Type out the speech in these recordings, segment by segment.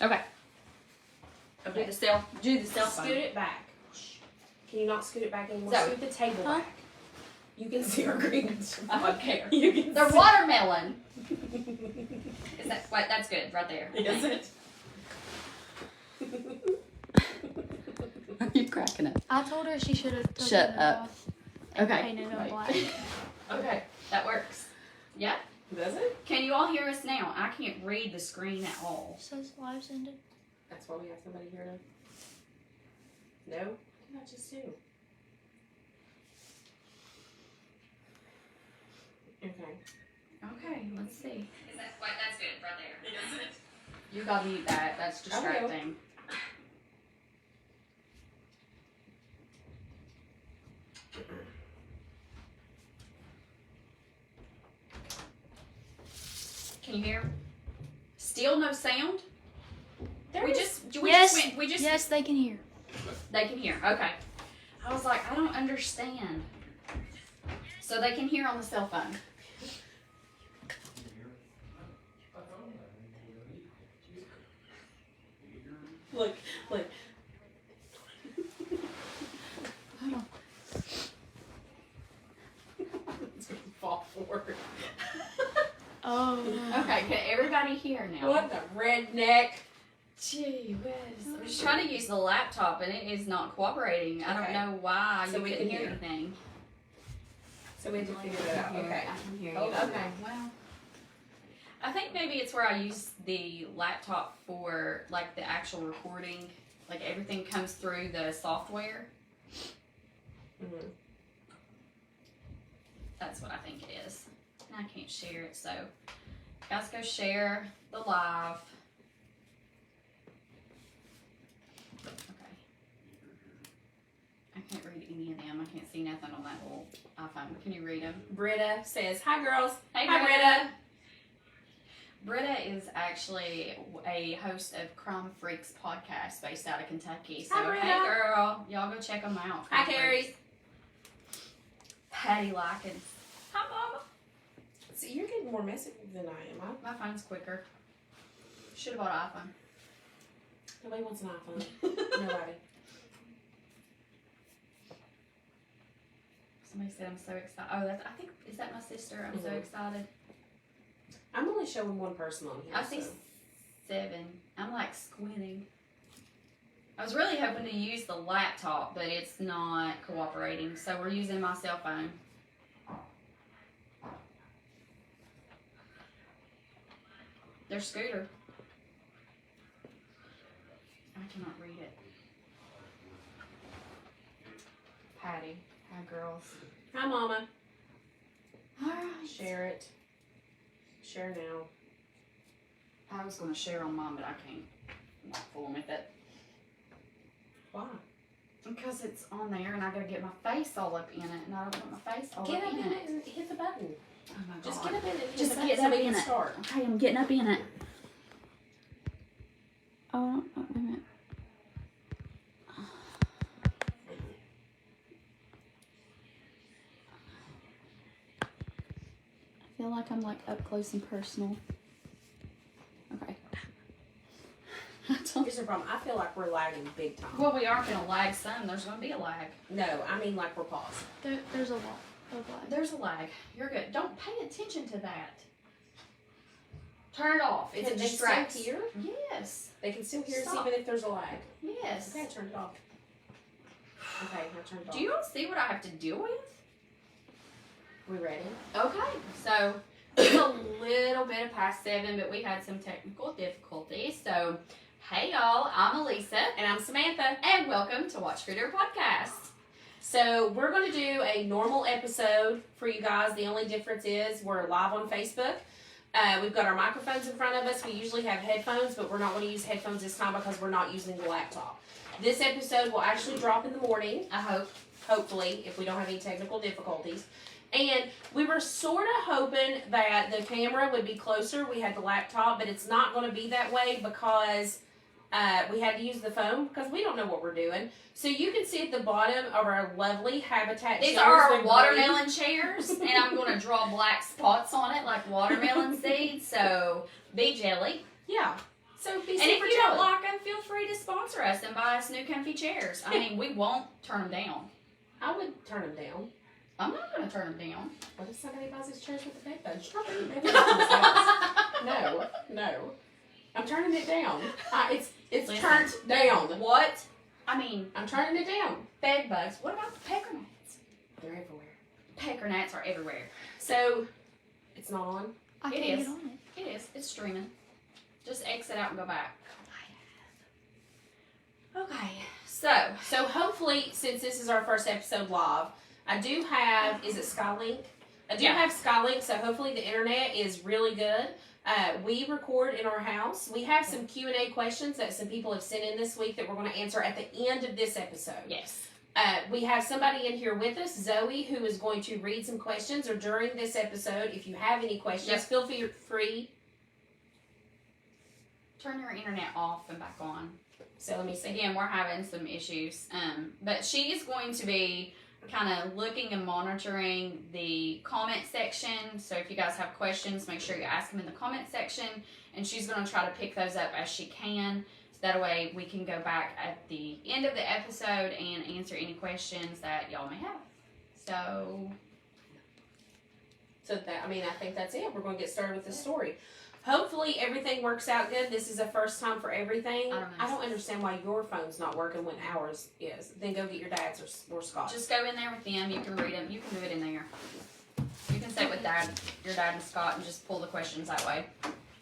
Okay. Okay. Do the cell phone. Scoot it back. Can you not scoot it back anymore? So- Scoot the table back. You can see our greens. I don't care. You can The see. watermelon. Is that what? That's good right there. Is it? Are you cracking up? I told her she should have Shut taken it up. off and Okay. painted it Right. black. Okay, that works. Yeah. Does it? Can you all hear us now? I can't read the screen at all. Says live's ended. That's why we have somebody here to. No? What did I just do? Okay. Okay, let's see. Is that what? That's good right there. Is it? You gotta mute that. That's distracting. Can you hear? Still no sound? Yes, they can hear. They can hear. Okay. I was like, I don't understand. So they can hear on the cell phone. Look. Hold on. It's gonna fall forward. Oh. Okay, can everybody hear now? What the redneck? Gee whiz. I was trying to use the laptop and it is not cooperating. I don't Okay. know why So you we couldn't can hear hear. anything. So we have to figure that out. Okay. I can hear you. Oh, Okay, well. I think maybe it's where I use the laptop for like the actual recording. Like everything comes through the software. Mm-hmm. That's what I think it is. And I can't share it, so guys go share the live. Okay. I can't read any of them. I can't see nothing on that little iPhone. Can you read them? Britta says, "Hi girls." Hey, Hi, Britta. Britta is actually a host of Crime Freaks podcast based out of Kentucky. So, Hi, Britta. hey girl, y'all go check them out. Hi, Crime Carrie. Freaks. Patty Likens. Hi, Mama. See, you're getting more messy than I am. My phone's quicker. Should have bought an iPhone. Nobody wants an iPhone. Nobody. Somebody said I'm so excited. Oh, I think, is that my sister? I'm so Mhm. excited. I'm only showing one person on here. I see so. 7. I'm like squinting. I was really hoping to use the laptop, but it's not cooperating, so we're using my cell phone. There's Scooter. I cannot read it. Patty. Hi, girls. Hi, Mama. Alright. Share it. Share now. I was going to share on mine, but I can't. I'm not fooling with it. Why? Because it's on there and I gotta get my face all up in it, and I don't want my face all Get up up in in it. it and hit the button. Oh my god. Just get up in it and hit Just the button get so up we in can it. start. Okay, I'm getting up in it. Oh, wait a minute. I feel like I'm like up close and personal. Okay. Here's the problem. I feel like we're lagging big time. Well, we aren't gonna lag some. There's gonna be a lag. No, I mean like we're paused. There's a lot of lag. There's a lag. You're good. Don't pay attention to that. Turn it off. It's Can a they distract. still hear? Yes. They can still hear us Stop. even if there's a lag. Yes. Okay, I turned it off. Okay, I turned it off. Do you all see what I have to deal with? We ready? Okay, so it's a little bit of past 7, but we had some technical difficulties. So, hey y'all, I'm Elisa, And I'm Samantha. and welcome to Watch For Your Podcast. So we're going to do a normal episode for you guys. The only difference is we're live on Facebook. We've got our microphones in front of us. We usually have headphones, but we're not going to use headphones this time because we're not using the laptop. This episode will actually drop in the morning, I hope. hopefully, if we don't have any technical difficulties. And we were sort of hoping that the camera would be closer. We had the laptop, but it's not going to be that way because we had to use the phone because we don't know what we're doing. So you can see at the bottom of our lovely Habitat These chairs are our with watermelon chairs, and I'm going to draw black spots on it like watermelon seeds, so be jelly. green- Yeah. So be And super if you don't jealous. free to sponsor us and buy us new comfy chairs. I mean, we won't turn them down. I would turn them down. I'm not going to turn them down. What if somebody buys these chairs with the bed bugs? You're not bringing bed bugs in this house. No. I'm turning it down. It's Listen. turned down. What? I mean, I'm turning it down. bed bugs. What about the pecker gnats? They're everywhere. Pecker gnats are everywhere. So, it's not on. I It can't is. get on it. It is. It's streaming. Just exit out and go back. Okay. So hopefully, since this is our first episode live, I do have, is it Skylink? I do Yeah. have Skylink, so hopefully the internet is really good. We record in our house. We have some Q&A questions that some people have sent in this week that we're going to answer at the end of this episode. Yes. We have somebody in here with us, Zoe, who is going to read some questions, or during this episode, if you have any questions, Yep. feel free. Turn your internet off and back on. So let me see. Again, we're having some issues. But she is going to be kind of looking and monitoring the comment section. So if you guys have questions, make sure you ask them in the comment section. And she's going to try to pick those up as she can. So that way we can go back at the end of the episode and answer any questions that y'all may have. So that, I think that's it. We're going to get started with the story. Hopefully everything works out good. This is a first time for everything. I I don't understand why your phone's not working when ours is. Then go get your dad's or Scott's. just go in there with them. You can read them. You can do it in there. You can sit with your dad and Scott and just pull the questions that way.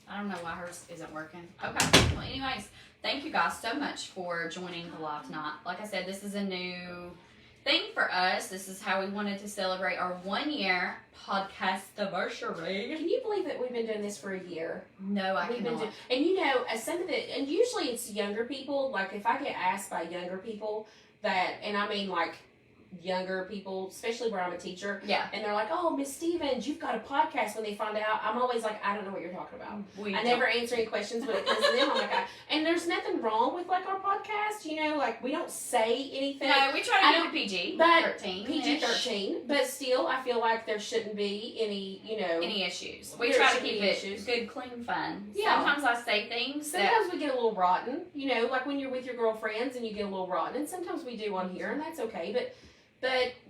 I don't know why hers isn't working. Okay. Well, anyways, thank you guys so much for joining the live tonight. Like I said, this is a new thing for us. This is how we wanted to celebrate our 1 year podcast anniversary. Can you believe that we've been doing this for a year? No, I We've been cannot. and you know, as some of the, and usually it's younger people. Like if I get asked by younger people that, and I mean like younger people, especially where I'm a teacher, Yeah. and they're like, "Oh, Miss Stevens, you've got a podcast." When they find out, I'm always like, "I don't know what you're talking about." I never answer any questions when it comes to them. I'm like, and there's nothing wrong with like our podcast, you know, like we don't say anything. No, we try I to don't- keep it PG. but 13. PG-13, but still, I feel like there shouldn't be any, you know. Any issues. We There try to shouldn't keep be it issues. good, clean fun. Yeah. Sometimes I say things that. Sometimes we get a little rotten, you know, like when you're with your girlfriends and you get a little rotten, and sometimes we do on here, and that's okay. But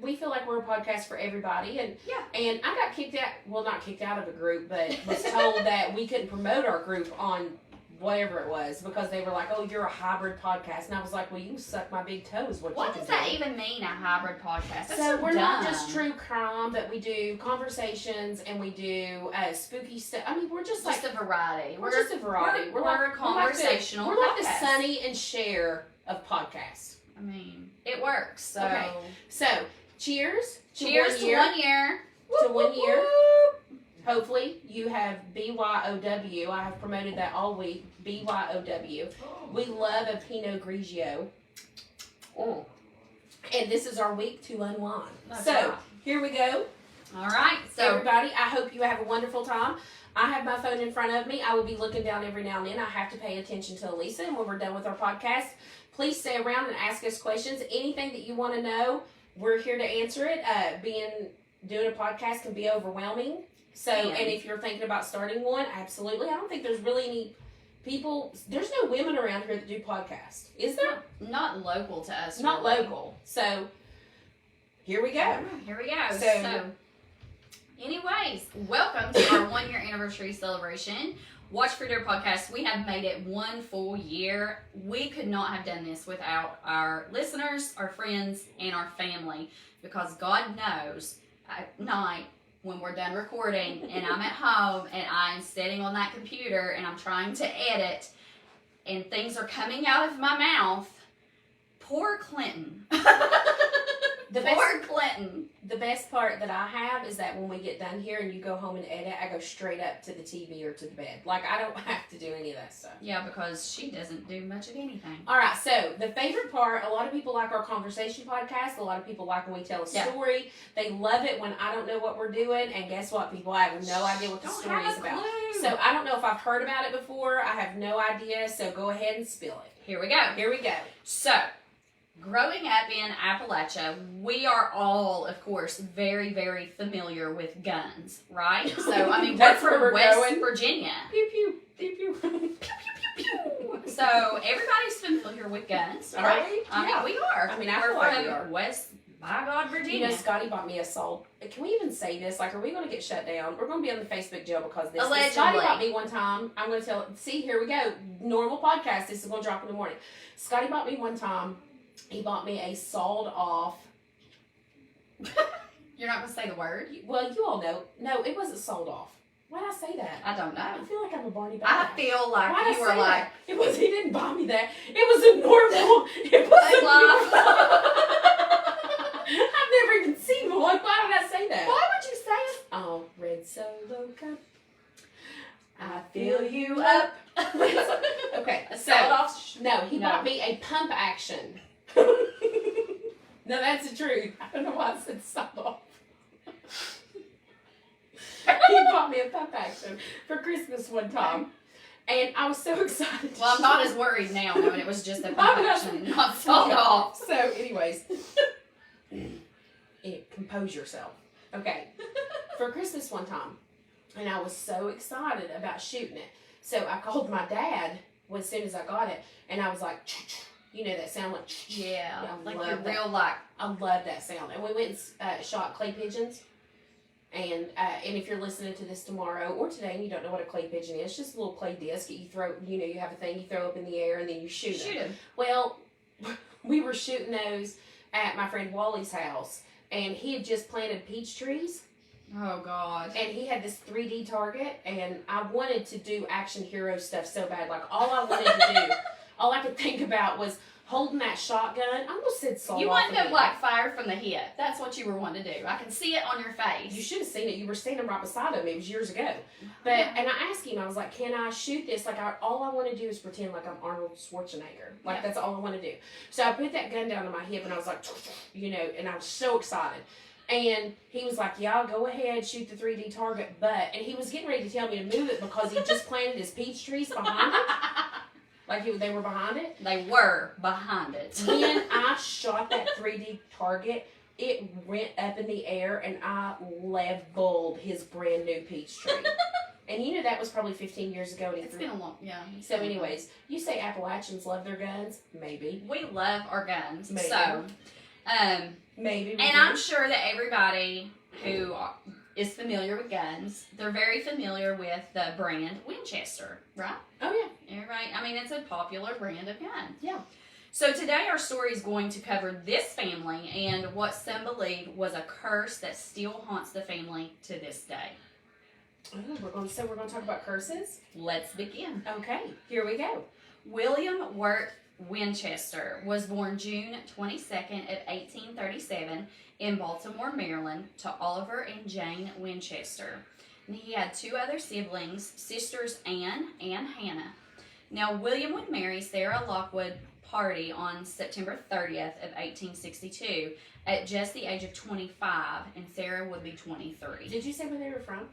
we feel like we're a podcast for everybody, and Yeah. And I got kicked out. Well, not kicked out of a group, but was told that we couldn't promote our group on whatever it was because they were like, "Oh, you're a hybrid podcast," and I was like, "Well, you can suck my big toes." What you does can that do. even mean, a hybrid podcast? That's So we're not dumb. just true crime, but we do conversations and we do spooky stuff. I mean, we're just like Just a variety. we're just a variety. We're like a conversational We're like the podcast. Sonny and Cher of podcasts. I mean, it works. So, Okay. So cheers. cheers to to 1 year. 1 year. To 1 year. Hopefully you have BYOW. I have promoted that all week. BYOW. We love a Pinot Grigio. Oh. And this is our week to unwind. That's So right. here we go. All right. So, Everybody, I hope you have a wonderful time. I have my phone in front of me. I will be looking down every now and then. I have to pay attention to Elisa. And when we're done with our podcast, please stay around and ask us questions. Anything that you want to know, we're here to answer it. Doing a podcast can be overwhelming. So, Yeah. and if you're thinking about starting one, absolutely. I don't think there's really any people. There's no women around here that do podcasts. Is there? not local to us. Not really. local. So, here we go. All right, here we go. So- Anyways, welcome to our 1 year anniversary celebration. Watch for Dear Podcast. We have made it 1 full year. We could not have done this without our listeners, our friends, and our family. Because God knows, at night when we're done recording and I'm at home and I'm sitting on that computer and I'm trying to edit and things are coming out of my mouth. Poor Clinton. Poor Clinton. The best part that I have is that when we get done here and you go home and edit, I go straight up to the TV or to the bed. Like, I don't have to do any of that stuff. Yeah, because she doesn't do much of anything. All right, so the favorite part, a lot of people like our conversation podcast. A lot of people like when we tell a Yeah. story. They love it when I don't know what we're doing. And guess what, people? I have no idea what the Don't story have is a about. clue. So I don't know if I've heard about it before. I have no idea. So go ahead and spill it. Here we go. Here we go. So, growing up in Appalachia, we are all, of course, very, very familiar with guns, right? So, I mean, we're That's where from we're West going. Virginia. Pew, pew. Pew, pew. So everybody's familiar with guns, Are right? we? I Yeah. mean, we are. I mean, I We're feel like from we are. West, by God, You Virginia. know, Scotty bought me a salt. Can we even say this? Like, are we going to get shut down? We're going to be on the Facebook jail because of this. Allegedly. Scotty bought me one time. I'm going to tell. See, here we go. Normal podcast. This is going to drop in the morning. Scotty bought me one time. He bought me a sawed off. You're not gonna say the word. Well, you all know. No, it wasn't sold off. Why did I say that? I don't I know. feel like I'm a Barney I Bad. feel like Why did you I were say like, that? It was. He didn't buy me that. It was a normal. It was a normal. I've never even seen one. Why did I say that? why would you say it? Oh, red solo cup. I fill you up. Okay, so Sold off. no, he No. bought me a pump action. No, that's the truth. I don't know why I said sold off. He bought me a pump action for Christmas one time, and I was so excited. Well, I'm not as worried now knowing it was just a pump action, not sold off. So, anyways, compose yourself. Okay, for Christmas one time, and I was so excited about shooting it. So I called my dad as soon as I got it, and I was like, you know that sound, like Yeah, I like love you're that. real like. I love that sound. And we went and shot clay pigeons. And if you're listening to this tomorrow or today and you don't know what a clay pigeon is, it's just a little clay disc that you throw. You know, you have a thing you throw up in the air and then you shoot Shoot them. him. Well, we were shooting those at my friend Wally's house, and he had just planted peach trees. Oh God. And he had this 3D target, and I wanted to do action hero stuff so bad. Like, all I wanted to do, all I could think about was holding that shotgun. I almost said sawed You off wanted to again. like fire from the hip. That's what you were wanting to do. I can see it on your face. You should have seen it. You were standing right beside him. It was years ago. But and I asked him, I was like, can I shoot this? Like, all I want to do is pretend like I'm Arnold Schwarzenegger. Like, Yeah. that's all I want to do. So I put that gun down on my hip, and I was like, you know, and I was so excited. And he was like, yeah, go ahead, shoot the 3D target. But, and he was getting ready to tell me to move it because he just planted his peach trees behind it. Like, they were behind it. They were behind it. When I shot that 3D target, it went up in the air, and I leveled his brand new peach tree. And you know that was probably 15 years ago. And It's been a long, yeah. so anyways, you say Appalachians love their guns? Maybe. We love our guns. Maybe. So, Maybe. we and do. I'm sure that everybody who is familiar with guns, they're very familiar with the brand Winchester, right? Oh, yeah. Everybody, I mean, it's a popular brand of gun. Yeah. So today our story is going to cover this family and what some believe was a curse that still haunts the family to this day. Oh, we're going to talk about curses? Let's begin. Okay, here we go. William Wirt Winchester was born June 22nd of 1837 in Baltimore, Maryland, to Oliver and Jane Winchester. And he had two other siblings, sisters Anne and Hannah. Now, William would marry Sarah Lockwood Party on September 30th of 1862 at just the age of 25, and Sarah would be 23. Did you say where they were from?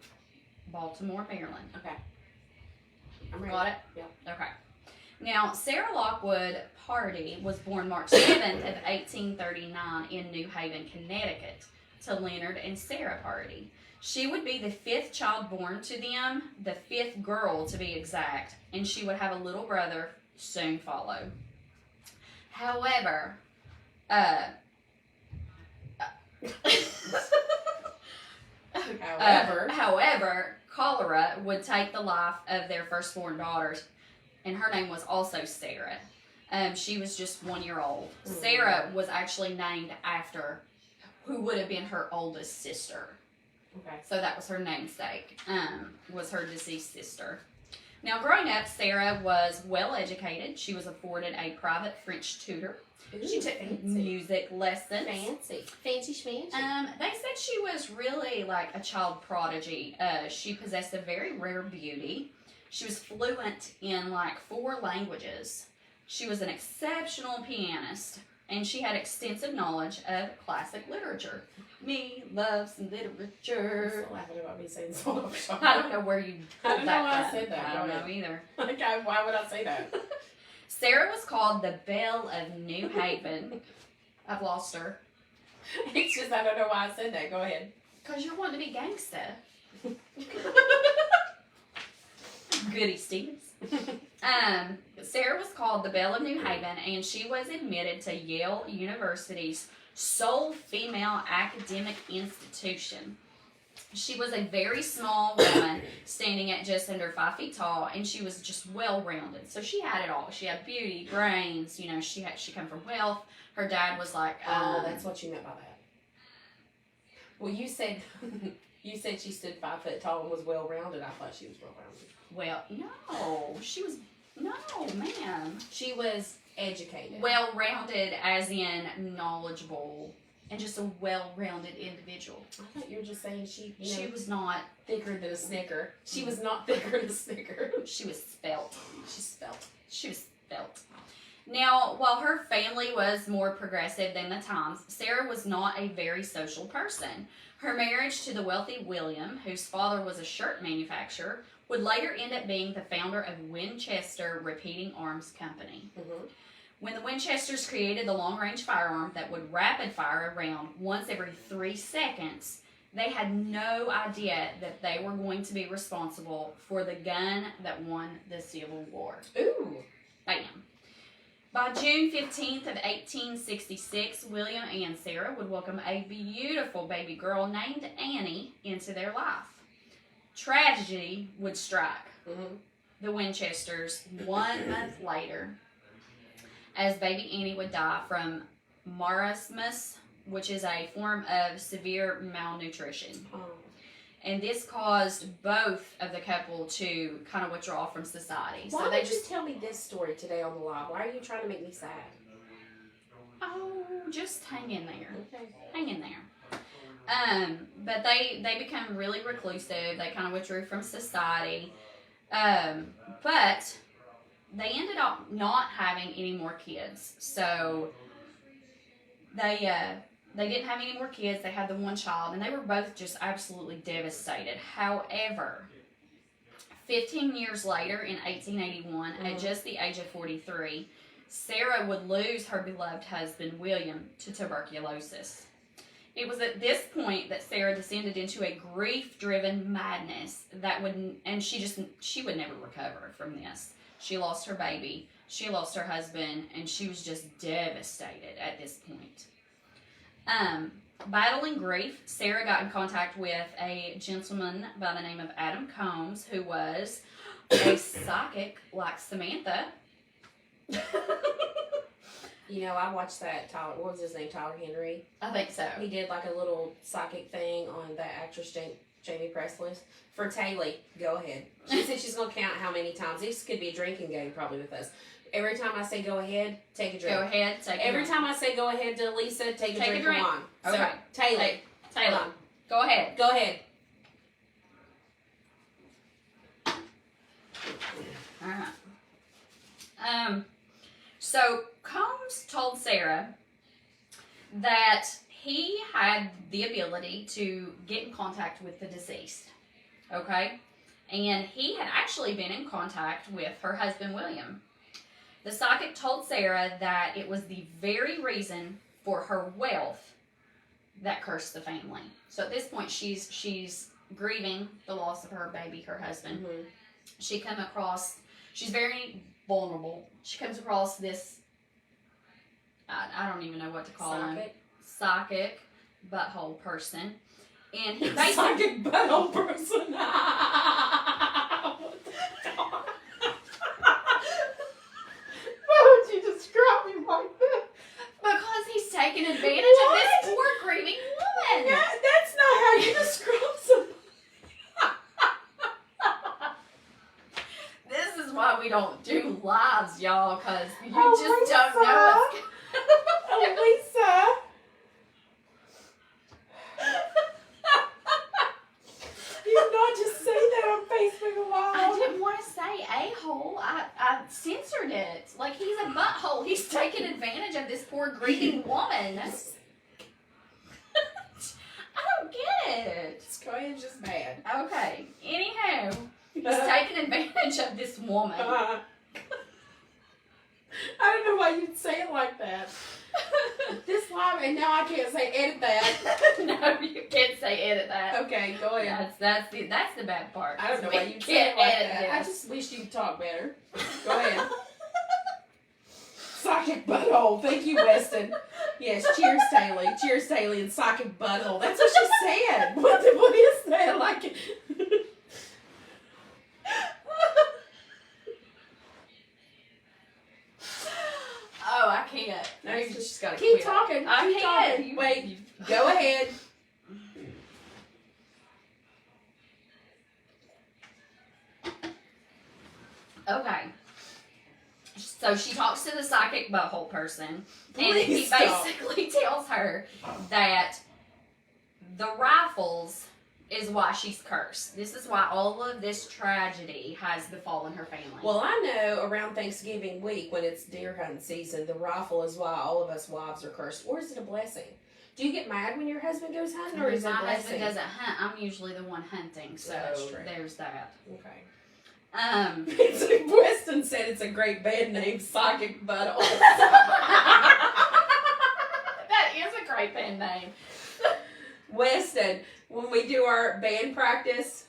Baltimore, Maryland. Okay. I'm ready. Got it? Yeah. Okay. Now, Sarah Lockwood Party was born March 7th of 1839 in New Haven, Connecticut, to Leonard and Sarah Party. She would be the fifth child born to them, the fifth girl to be exact, and she would have a little brother soon follow. However, however, cholera would take the life of their firstborn daughters, and her name was also Sarah. She was just 1 year old. Mm. Sarah was actually named after who would have been her oldest sister. Okay. So that was her namesake, was her deceased sister. Now, growing up, Sarah was well educated. She was afforded a private French tutor. Ooh, She took fancy. music lessons. Fancy schmancy. They said she was really like a child prodigy. She possessed a very rare beauty. She was fluent in like 4 languages. She was an exceptional pianist, and she had extensive knowledge of classic literature. Me loves I'm literature. still laughing about me saying so. I don't know where you I pulled don't that know why I from. said that. I don't Go know ahead. either. Okay, why would I say that? Sarah was called the Belle of New Haven. I've lost her. It's just I don't know why I said that. Go ahead. Because you're wanting to be gangsta. Goody Stevens. Sarah was called the Belle of New Haven, and she was admitted to Yale University's sole female academic institution. She was a very small woman, standing at just under 5 feet tall, and she was just well-rounded. So she had it all. She had beauty, brains. You know, she come from wealth. Her dad was like, that's what you meant by that. Well, you said she stood 5 foot tall and was well-rounded. I thought she was well-rounded. Well, no, ma'am. She was educated. Well-rounded, as in knowledgeable, and just a well-rounded individual. I thought you were just saying she was not thicker than a Snicker. She was not thicker than a Snicker. She was spelt. She was spelt. Now, while her family was more progressive than the times, Sarah was not a very social person. Her marriage to the wealthy William, whose father was a shirt manufacturer, would later end up being the founder of Winchester Repeating Arms Company. Mm-hmm. When the Winchesters created the long-range firearm that would rapid-fire a round once every 3 seconds, they had no idea that they were going to be responsible for the gun that won the Civil War. Ooh. Bam. By June 15th of 1866, William and Sarah would welcome a beautiful baby girl named Annie into their life. Tragedy would strike the Winchesters 1 month later, as baby Annie would die from marasmus, which is a form of severe malnutrition. Oh. And this caused both of the couple to kind of withdraw from society. Why so they did you tell me this story today on the live? Why are you trying to make me sad? Oh, just hang in there. Okay. Hang in there. But they become really reclusive. They kind of withdrew from society. But they ended up not having any more kids. So they didn't have any more kids. They had the one child, and they were both just absolutely devastated. However, 15 years later, in 1881, at just the age of 43, Sarah would lose her beloved husband, William, to tuberculosis. It was at this point that Sarah descended into a grief-driven madness and she would never recover from this. She lost her baby, she lost her husband, and she was just devastated at this point. Battling grief, Sarah got in contact with a gentleman by the name of Adam Combs, who was a psychic like Samantha. You know, I watched that Tyler, what was his name, Tyler Henry? I think so. He did like a little psychic thing on that actress Jamie Presley's. For Taylor, go ahead. She said she's going to count how many times. This could be a drinking game probably with us. Every time I say go ahead, take a drink. Go ahead, take a drink. Every time I say go ahead to Lisa, take a drink. Come on. Okay. So, Taylor. Taylor. Go ahead. Go ahead. All right. So Combs told Sarah that he had the ability to get in contact with the deceased. Okay? And he had actually been in contact with her husband, William. The psychic told Sarah that it was the very reason for her wealth that cursed the family. So at this point, she's grieving the loss of her baby, her husband. Mm-hmm. She's very vulnerable. She comes across this, I don't even know what to call him. Psychic butthole person. And he basically... Psychic butthole person. Why would you describe him like that? Because he's taking advantage of this poor grieving woman. Yeah, that's not how you describe somebody. This is why we don't do lives, y'all, because you just Lisa. don't know what's Lisa. You did not just say that on Facebook Live. I didn't want to say a-hole. I censored it. Like, he's a butthole. He's taking advantage of this poor grieving woman. I don't get it. Sky's just bad. Okay. Anyhow, he's taking advantage of this woman. I don't know why you'd say it like that. This Why? And now I can't say edit that. No, you can't say edit that. Okay, go ahead. That's the bad part. I don't know why you can't say it like edit that. I this. just wish you'd talk better. Go ahead. Psychic butthole. Thank you, Weston. Yes, cheers, Taylor. Cheers, Taylor, and psychic butthole. That's what she said. What is that? Like. Oh, I can't. No, You just gotta keep quit. talking. I Keep can't. talking. Wait. Go ahead. Okay. So she talks to the psychic butthole person, and Please he stop. basically tells her that the rifles is why she's cursed. This is why all of this tragedy has befallen her family. Well, I know around Thanksgiving week when it's deer hunting season, the rifle is why all of us wives are cursed. Or is it a blessing? Do you get mad when your husband goes hunting, or is it a my blessing? husband doesn't hunt. I'm usually the one hunting, so That's true. there's that. Okay. Weston said it's a great band name, Psychic Butthole. That is a great band name. Weston, when we do our band practice,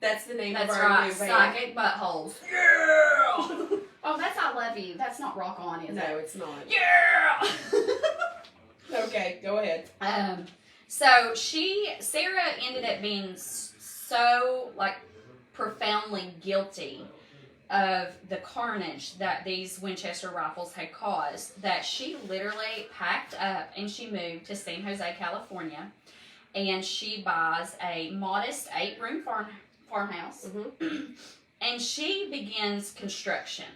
that's the name That's of our right, new band. Psychic Buttholes. Yeah! Oh, that's I Love You. That's not Rock On, is it? No, it's not. Yeah! Okay, go ahead. So Sarah ended up being so, like, profoundly guilty of the carnage that these Winchester rifles had caused that she literally packed up and she moved to San Jose, California, and she buys a modest 8-room farmhouse, and she begins construction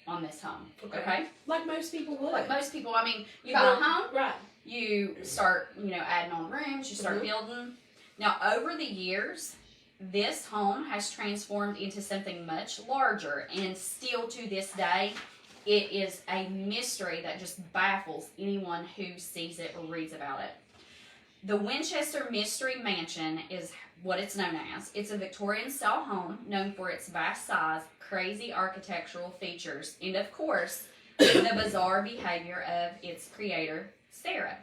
on this home. Okay? Like most people would. Like most people, I mean, you buy buy a home, right. you start, adding on rooms, you start building. Now, over the years, this home has transformed into something much larger, and still to this day, it is a mystery that just baffles anyone who sees it or reads about it. The Winchester Mystery Mansion is what it's known as. It's a Victorian-style home known for its vast size, crazy architectural features, and of course, the bizarre behavior of its creator, Sarah.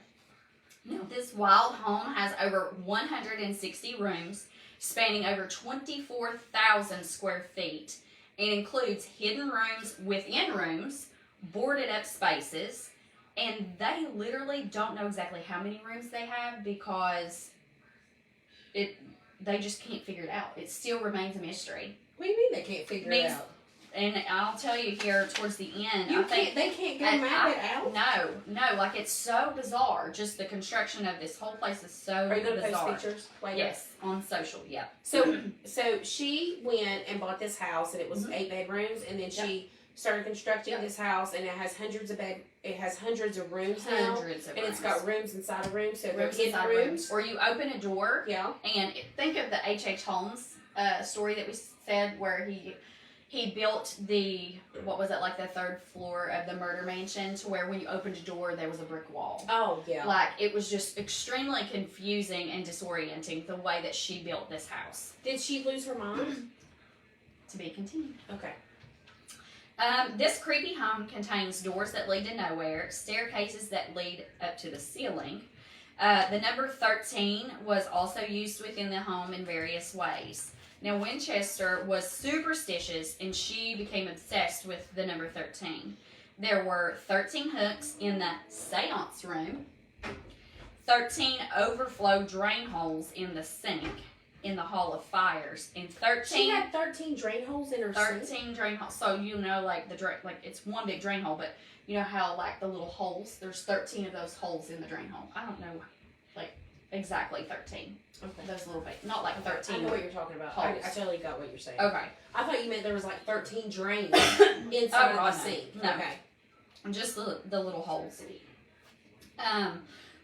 Now, this wild home has over 160 rooms, spanning over 24,000 square feet, and includes hidden rooms within rooms, boarded up spaces, and they literally don't know exactly how many rooms they have because they just can't figure it out. It still remains a mystery. What do you mean they can't figure it out? And I'll tell you here towards the end. They can't go map it out? No, like it's so bizarre. Just the construction of this whole place is so bizarre. Are you going to post pictures later? Yes, on social, yeah. So she went and bought this house, and it was 8 bedrooms, and then she started constructing this house, and it has hundreds of rooms now. Hundreds of and rooms. it's got rooms inside of rooms, so they're Rooms hidden inside rooms. Or you open a door. Yeah. And think of the H.H. Holmes story that we said where he built what was it, like the 3rd floor of the murder mansion, to where when you opened a door, there was a brick wall. Oh, yeah. Like, it was just extremely confusing and disorienting the way that she built this house. Did she lose her mind? To be continued. Okay. This creepy home contains doors that lead to nowhere, staircases that lead up to the ceiling. The number 13 was also used within the home in various ways. Now, Winchester was superstitious, and she became obsessed with the number 13. There were 13 hooks in the seance room, 13 overflow drain holes in the sink, in the Hall of Fires, and 13... She had 13 drain holes in her sink? 13 drain holes. So, like, it's one big drain hole, but you know how, like, the little holes, there's 13 of those holes in the drain hole. I don't know, like, exactly 13. Okay. Those little big, not like 13. I know what you're talking about. I totally got what you're saying. Okay. I thought you meant there was like 13 drains inside of the sink. No. Okay. Just the little holes.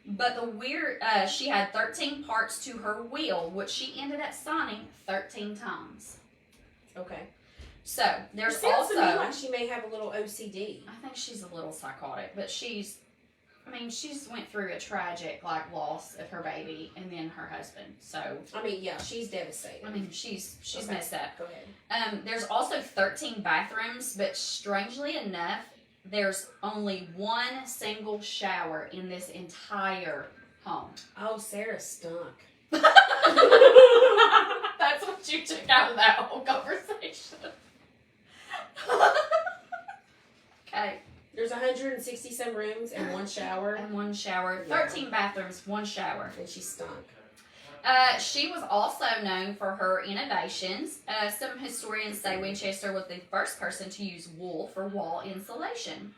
But the weird, she had 13 parts to her will, which she ended up signing 13 times. Okay. So, there's It sounds also... to me like she may have a little OCD. I think she's a little psychotic, but she's went through a tragic, like, loss of her baby and then her husband. So, I mean, yeah, she's devastated. she's Okay. messed up. Go ahead. There's also 13 bathrooms, but strangely enough, there's only one single shower in this entire home. Oh, Sarah stunk. That's what you took out of that whole conversation. Okay. There's 160 some rooms and one shower. And one shower. Yeah. 13 bathrooms, one shower. And she stunk. She was also known for her innovations. Some historians say Winchester was the first person to use wool for wall insulation.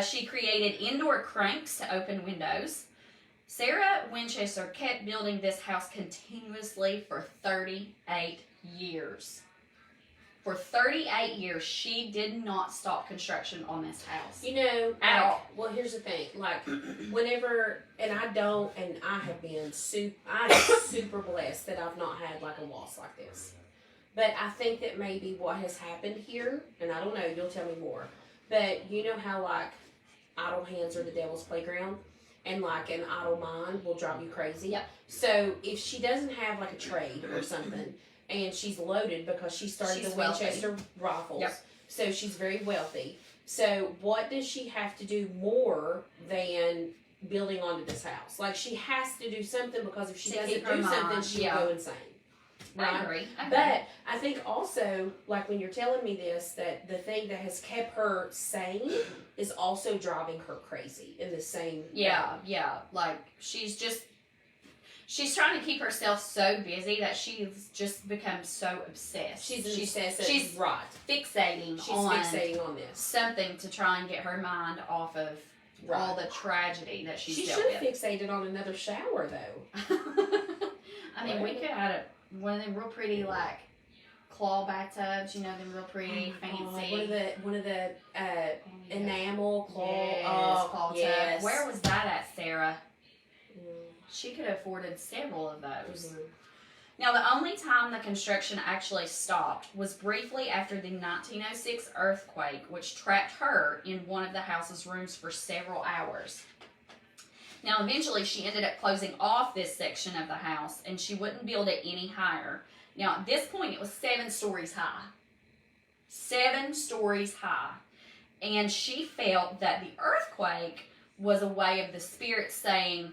She created indoor cranks to open windows. Sarah Winchester kept building this house continuously for 38 years. For 38 years, she did not stop construction on this house. You know, At all. well, here's the thing. Like, whenever, and I have been I'm super blessed that I've not had like a loss like this. But I think that maybe what has happened here, and I don't know, you'll tell me more. But you know how like idle hands are the devil's playground, and like an idle mind will drive you crazy. Yep. So if she doesn't have like a trade or something, and she's loaded because she started She's the wealthy. Winchester rifles, Yep. so she's very wealthy. So what does she have to do more than building onto this house? Like she has to do something, because if she To doesn't keep her do something, mind, she'll yeah. go insane. I agree. But I think also, like when you're telling me this, that the thing that has kept her sane is also driving her crazy in the same Yeah. Like, she's trying to keep herself so busy that she's just become so obsessed. She's She's right. fixating She's on fixating on this. something to try and get her mind off of all the tragedy that she's She dealt should have with. fixated on another shower though. I mean, we could have had one of them real pretty, like, claw bathtubs, you know, them real pretty, fancy. One of the enamel claw. Yes, claw tub. yes. Where was that at, Sarah? Mm, She could have afforded several of those. mhm. Now, the only time the construction actually stopped was briefly after the 1906 earthquake, which trapped her in one of the house's rooms for several hours. Now, eventually, she ended up closing off this section of the house, and she wouldn't build it any higher. Now, at this point, it was 7 stories high. 7 stories high. And she felt that the earthquake was a way of the spirits saying,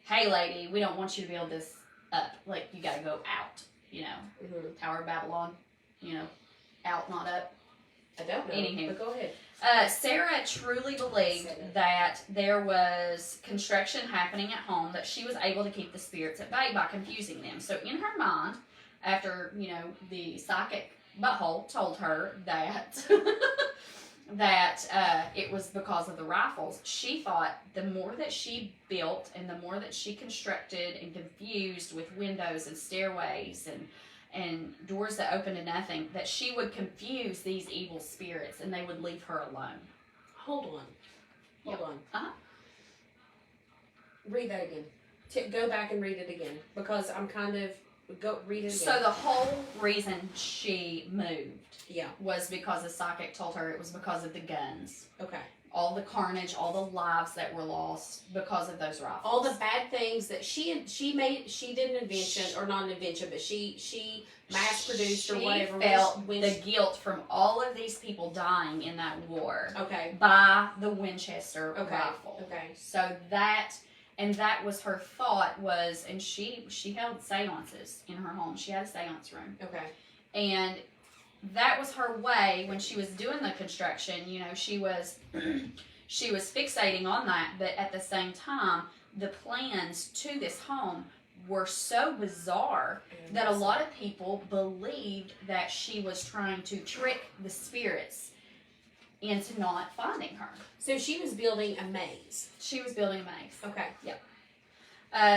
hey, lady, we don't want you to build this up. Like, you got to go out, you know. Mhm. Tower of Babylon, you know, out, not up. I don't know. Anywho. But go ahead. Sarah truly believed that there was construction happening at home, that she was able to keep the spirits at bay by confusing them. So in her mind, after, you know, the psychic butthole told her that it was because of the rifles, she thought the more that she built and the more that she constructed and confused with windows and stairways and doors that opened to nothing, that she would confuse these evil spirits and they would leave her alone. Hold on. Yep. Hold on. Uh-huh. Read that again. Go back and read it again, because I'm kind of read it again. So the whole reason she moved yeah. was because the psychic told her it was because of the guns. Okay. All the carnage, all the lives that were lost because of those rifles. All the bad things that she did an invention, or not an invention, but she mass produced or whatever. She felt when the guilt from all of these people dying in that war okay. by the Winchester Okay. rifle. Okay. So that was her thought was, and she held seances in her home. She had a seance room. Okay. And that was her way when she was doing the construction. You know, she was fixating on that, but at the same time, the plans to this home were so bizarre that a lot of people believed that she was trying to trick the spirits into not finding her. So she was building a maze. She was building a maze. Okay.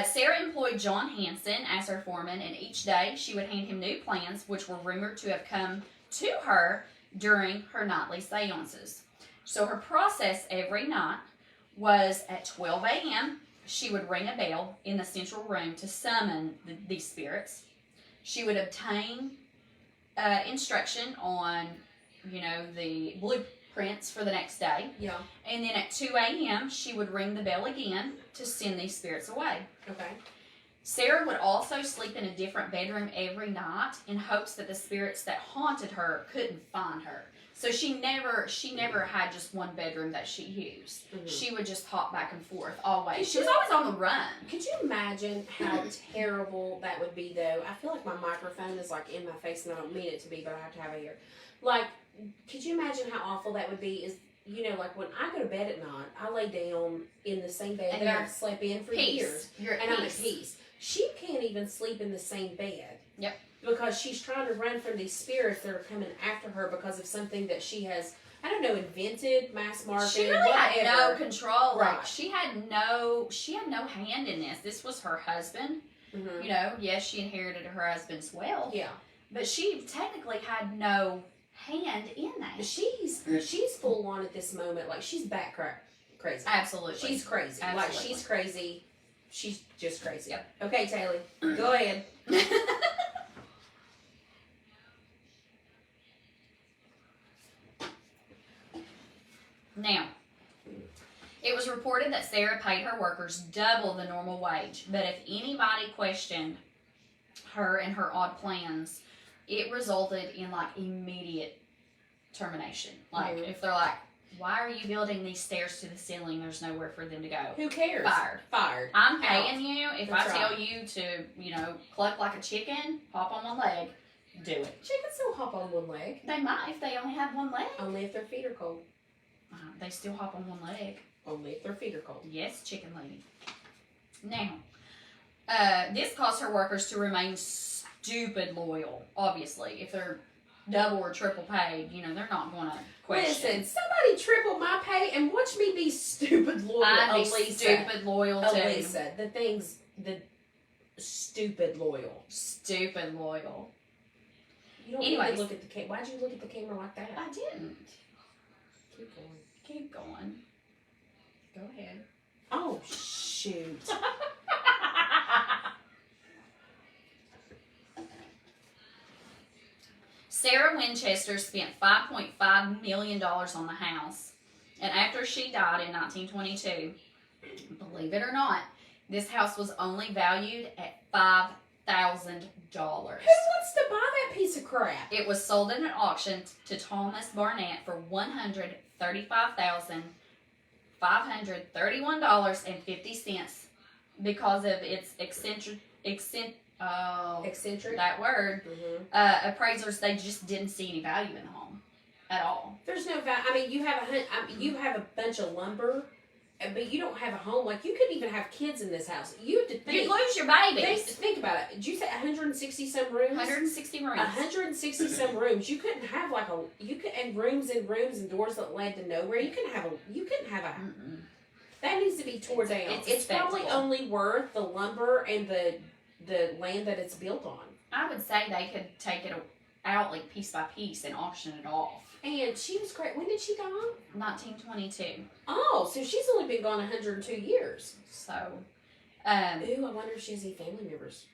Sarah employed John Hanson as her foreman, and each day she would hand him new plans, which were rumored to have come to her during her nightly seances. So her process every night was at 12 a.m., she would ring a bell in the central room to summon these spirits. She would obtain instruction on, you know, the blueprints for the next day. Yeah. And then at 2 a.m., she would ring the bell again to send these spirits away. Okay. Sarah would also sleep in a different bedroom every night in hopes that the spirits that haunted her couldn't find her. So she never had just one bedroom that she used. Mhm. She would just hop back and forth always. She was always on the run. Could you imagine how terrible that would be, though? I feel like my microphone is like in my face, and I don't mean it to be, but I have to have it here. Like, could you imagine how awful that would be? Is, you know, like when I go to bed at night, I lay down in the same bed And that you're I've slept in for peace. years, You're at and I'm at peace. peace. She can't even sleep in the same bed. Yep. Because she's trying to run from these spirits that are coming after her because of something that she has, I don't know, invented, mass marketed, She really had no whatever. control. Right. Like she had no hand in this. This was her husband. Mhm. You know, yes, she inherited her husband's wealth, Yeah. but she technically had no hand in that. She's full on at this moment, like she's crazy. Absolutely. She's crazy. Absolutely. Like she's crazy. She's just crazy. Yep. Okay, Taylor, go ahead. Now, it was reported that Sarah paid her workers double the normal wage, but if anybody questioned her and her odd plans, it resulted in like immediate termination. Like Mhm. if they're like, "Why are you building these stairs to the ceiling? There's nowhere for them to go." Who cares? Fired. I'm paying you. If That's I tell right. you to, you know, cluck like a chicken, hop on one leg, do it. Chickens don't hop on one leg. They might if they only have one leg. Only if their feet are cold. They still hop on one leg. Only if their feet are cold. Yes, chicken lady. Now, this caused her workers to remain stupid loyal. Obviously, if they're double or triple paid, you know they're not going to question. Listen, somebody triple my pay and watch me be stupid loyal. I'd be Elisa. stupid loyal too. Elisa, the stupid loyal. Stupid loyal. You don't Anyways. need to look at the camera. Why'd you look at the camera like that? I didn't. Keep going. Keep going. Go ahead. Oh, shoot. Sarah Winchester spent $5.5 million on the house. And after she died in 1922, believe it or not, this house was only valued at $5,000. Who wants to buy that piece of crap? It was sold at an auction to Thomas Barnett for $135,531.50 because of its eccentric, that word. Mm-hmm. Appraisers, they just didn't see any value in the home at all. There's no value. I mean, you have a bunch of lumber, but you don't have a home. Like, you couldn't even have kids in this house. You have to think. You'd lose your babies. Think about it. Did you say 160 some rooms? 160 rooms. 160 some rooms. You couldn't have and rooms and rooms and doors that led to nowhere. You couldn't have a. Mm-mm. That needs to be torn down. It's probably spectacle. only worth the lumber and the land that it's built on. I would say they could take it out like piece by piece and auction it off. And she was great. When did she die? 1922. Oh, so she's only been gone 102 years. So, Ooh, I wonder if she has any family members.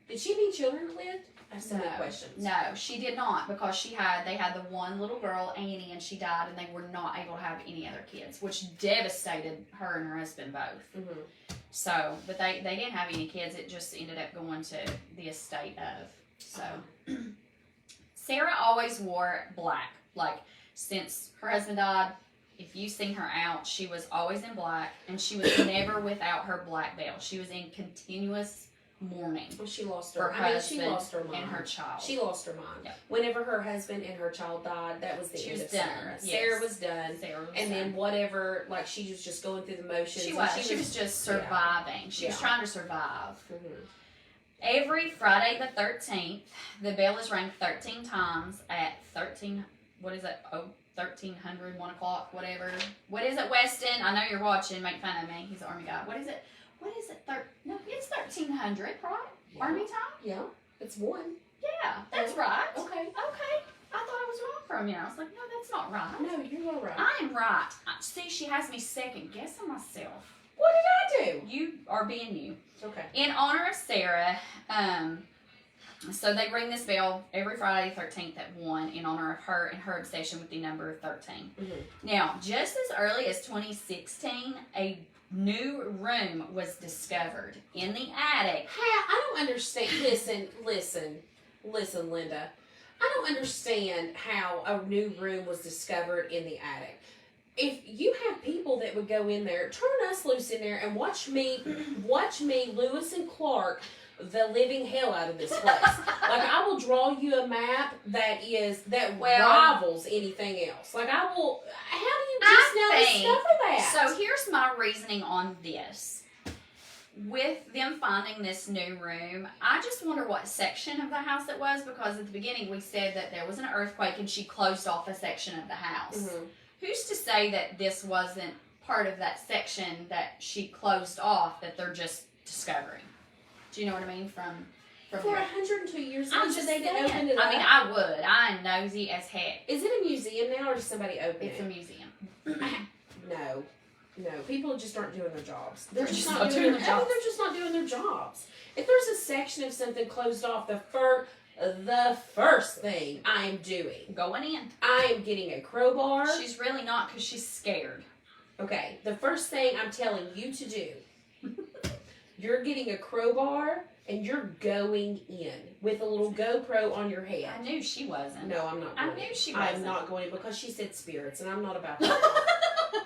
Did she have any children that lived? I have so many questions. No, she did not because they had the one little girl, Annie, and she died and they were not able to have any other kids, which devastated her and her husband both. Mm-hmm. So, but they didn't have any kids. It just ended up going to the estate of. So, Sarah always wore black. Like, since her husband died, if you seen her out, she was always in black, and she was never without her black veil. She was in continuous mourning Well, she lost for her. her I mean, husband she lost her mind. and her child. She lost her mind. Yep. Whenever her husband and her child died, that was the She end was of done, Sarah. yes. Sarah was done. Sarah was And done. then whatever, like, she was just going through the motions. She and was just surviving. She was Yeah. trying to survive. Mhm. Every Friday the 13th, the bell is rang 13 times at 13, what is it? Oh, 1300, 1 o'clock, whatever. What is it, Weston? I know you're watching. Make fun of me. He's an Army guy. What is it? No, it's 1300, right? Yeah. Army time? Yeah, it's one. Yeah, that's Yeah. right. Okay. Okay. I thought I was wrong from you. I was like, no, that's not right. No, you're all right. I am right. See, she has me second guessing myself. What did I do? You are being you. Okay. In honor of Sarah, so they ring this bell every Friday 13th at 1 in honor of her and her obsession with the number 13. Mm-hmm. Now, just as early as 2016, a new room was discovered in the attic. I don't understand. Listen, Linda. I don't understand how a new room was discovered in the attic. If you have people that would go in there, turn us loose in there and watch me, Lewis and Clark, the living hell out of this place. Like, I will draw you a map that rivals anything else. Like, how do you just now discover that? So here's my reasoning on this. With them finding this new room, I just wonder what section of the house it was, because at the beginning we said that there was an earthquake and she closed off a section of the house. Mm-hmm. Who's to say that this wasn't part of that section that she closed off that they're just discovering? Do you know what I mean? From For here. 102 years, I'm just they saying. opened it up. I mean, I would. I'm nosy as heck. Is it a museum now, or does somebody open It's it? a museum. No. People just aren't doing their jobs. They're just not doing their jobs. They're just not doing their jobs. If there's a section of something closed off, the first thing I am doing, Going in. I am getting a crowbar. She's really not, because she's scared. Okay, the first thing I'm telling you to do, you're getting a crowbar and you're going in with a little GoPro on your head. I knew she wasn't. No, I'm not I going knew in. she I'm wasn't. not going in because she said spirits, and I'm not about that.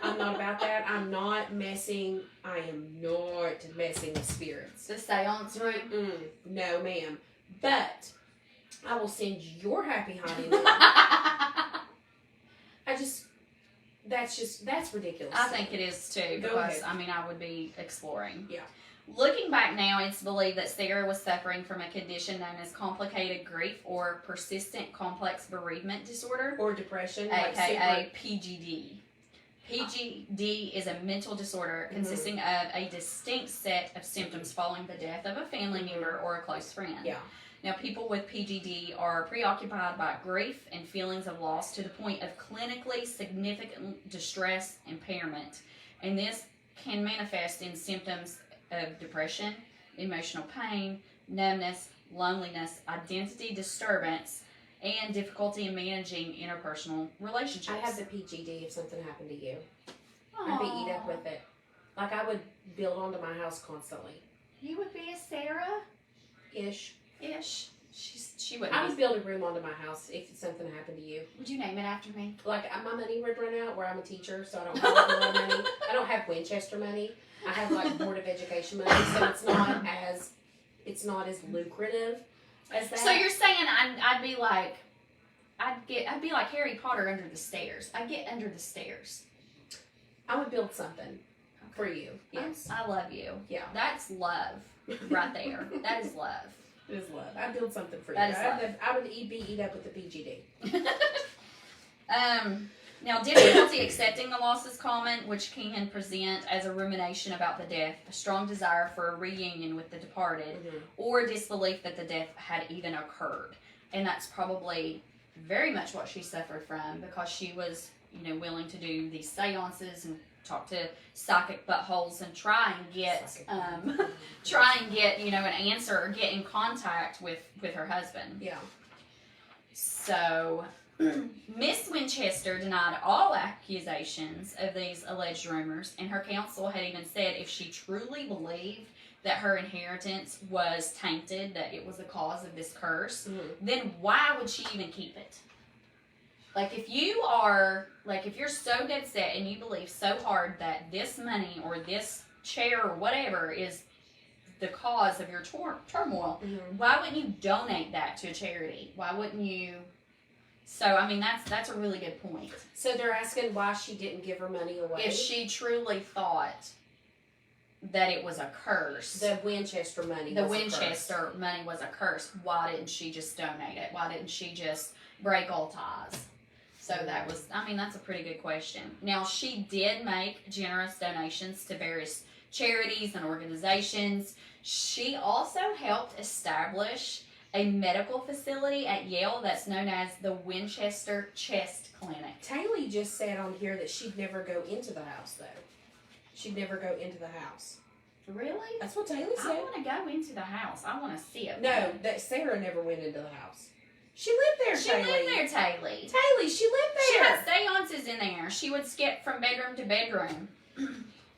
I'm not about that. I am not messing with spirits. The seance room. No, ma'am. But I will send your happy honey. That's ridiculous. I think it is too, Go because ahead. I mean, I would be exploring. Yeah. Looking back now, it's believed that Sarah was suffering from a condition known as complicated grief or persistent complex bereavement disorder, Or depression. aka PGD. PGD is a mental disorder consisting of a distinct set of symptoms following the death of a family member or a close friend. Yeah. Now, people with PGD are preoccupied by grief and feelings of loss to the point of clinically significant distress impairment, and this can manifest in symptoms of depression, emotional pain, numbness, loneliness, identity disturbance, and difficulty in managing interpersonal relationships. I have the PGD if something happened to you. I'd be eat up with it. Like, I would build onto my house constantly. You would be a Sarah? Ish. She wouldn't. I would build a room onto my house if something happened to you. Would you name it after me? Like, my money would run out where I'm a teacher, so I don't have a lot of money. I don't have Winchester money. I have, like, Board of Education money, so it's not as lucrative as that. So you're saying I'd be like Harry Potter under the stairs. I'd get under the stairs. I would build something for you. Yes. I love you. Yeah. That's love right there. That is love. It is love. I'd build something for That you. is love. I would be eat up with the PGD. Now, difficulty accepting the loss is common, which can present as a rumination about the death, a strong desire for a reunion with the departed, or disbelief that the death had even occurred. And that's probably very much what she suffered from, because she was, willing to do these seances and talk to psychic buttholes and try and get, an answer or get in contact with her husband. Yeah. So, Miss Winchester denied all accusations of these alleged rumors, and her counsel had even said if she truly believed that her inheritance was tainted, that it was the cause of this curse, then why would she even keep it? Like, if you're so dead set and you believe so hard that this money or this chair or whatever is the cause of your turmoil, why wouldn't you donate that to a charity? Why wouldn't you? So, I mean, that's a really good point. So they're asking why she didn't give her money away. If she truly thought that it was a curse, the Winchester money was a curse, why didn't she just donate it? Why didn't she just break all ties? So that's a pretty good question. Now, she did make generous donations to various charities and organizations. She also helped establish a medical facility at Yale that's known as the Winchester Chest Clinic. Taylor just said on here that she'd never go into the house, though. She'd never go into the house. Really? That's what Taylor said. I want to go into the house. I want to see it. No, that Sarah never went into the house. She lived there, Taylor. She lived there, Taylor. Taylor, she lived there. She had seances in there. She would skip from bedroom to bedroom.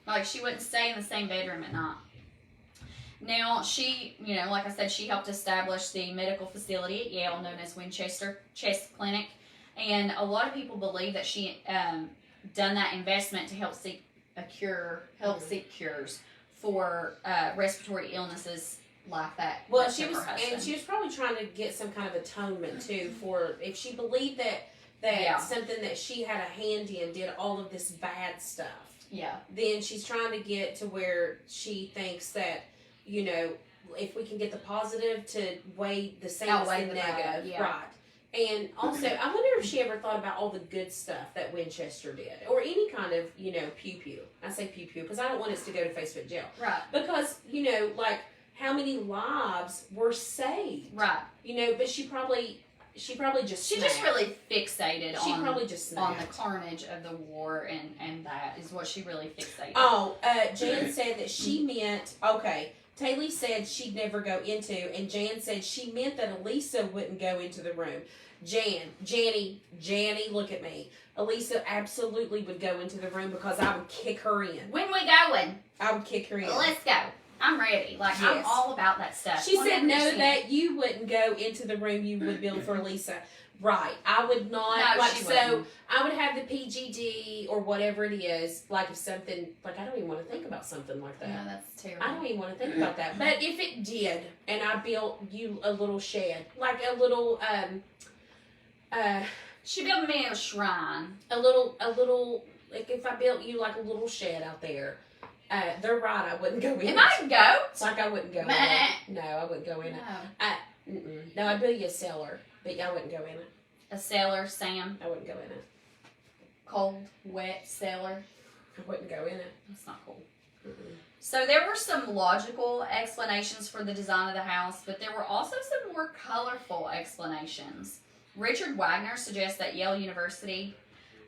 Like, she wouldn't stay in the same bedroom at night. Now, she, like I said, she helped establish the medical facility at Yale known as Winchester Chest Clinic. And a lot of people believe that she done that investment to help seek seek cures for respiratory illnesses like that. Well, that she took was, her husband. and she was probably trying to get some kind of atonement too for if she believed that Yeah. something that she had a hand in did all of this bad stuff. Yeah. Then she's trying to get to where she thinks that, if we can get the positive to weigh the same as Outweigh the the negative, bad, yeah. right? And also, I wonder if she ever thought about all the good stuff that Winchester did, or any kind of, pew pew. I say pew pew because I don't want us to go to Facebook jail. Right. Because, like how many lives were saved. Right. But she probably just She just really fixated She on probably just on the snapped. carnage of the war, and that is what she really fixated. Oh, Jan said that she meant, okay, Taylor said she'd never go into, and Jan said she meant that Elisa wouldn't go into the room. Janny, look at me. Elisa absolutely would go into the room because I would kick her in. When we going? I would kick her in. Let's go. I'm ready. Like, I'm Yes. all about that stuff. She said 100%. no, that you wouldn't go into the room you would build for Lisa. Right. I would not. No, like, she so wouldn't. I would have the PGD or whatever it is. Like if something, like I don't even want to think about something like that. No, that's terrible. I don't even want to think about that. But if it did, and I built you a little shed, like a little, She built me a shrine. a little, like if I built you like a little shed out there, they're right. I wouldn't go in. Am I a goat? Like I wouldn't go in Meh. it. No, I wouldn't go in it. No. No, I'd build you a cellar, but I wouldn't go in it. A sailor, Sam. I wouldn't go in it. Cold, wet sailor. I wouldn't go in it. That's not cool. Mm-mm. So there were some logical explanations for the design of the house, but there were also some more colorful explanations. Richard Wagner suggests that Yale University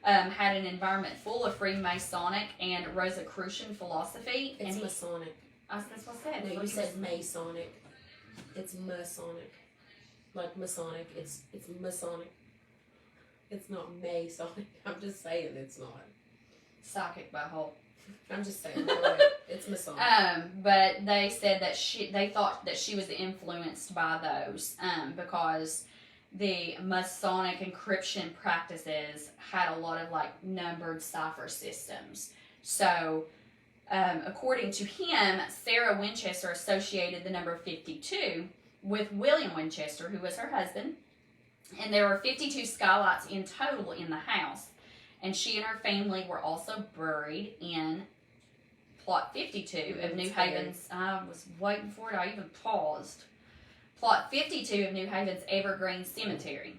had an environment full of Freemasonic and Rosicrucian philosophy. It's and Masonic. That's what I said. No, you said Masonic. It's Masonic. Like Masonic. It's Masonic. It's not Masonic. I'm just saying it's not. Psychic by Hulk. I'm just saying. Go ahead. It's Masonic. But they said that they thought that she was influenced by those because the Masonic encryption practices had a lot of like numbered cipher systems. So, according to him, Sarah Winchester associated the number 52 with William Winchester, who was her husband, and there were 52 skylights in total in the house. And she and her family were also buried in plot 52 of New Haven's. I was waiting for it. I even paused. Plot 52 of New Haven's Evergreen Cemetery.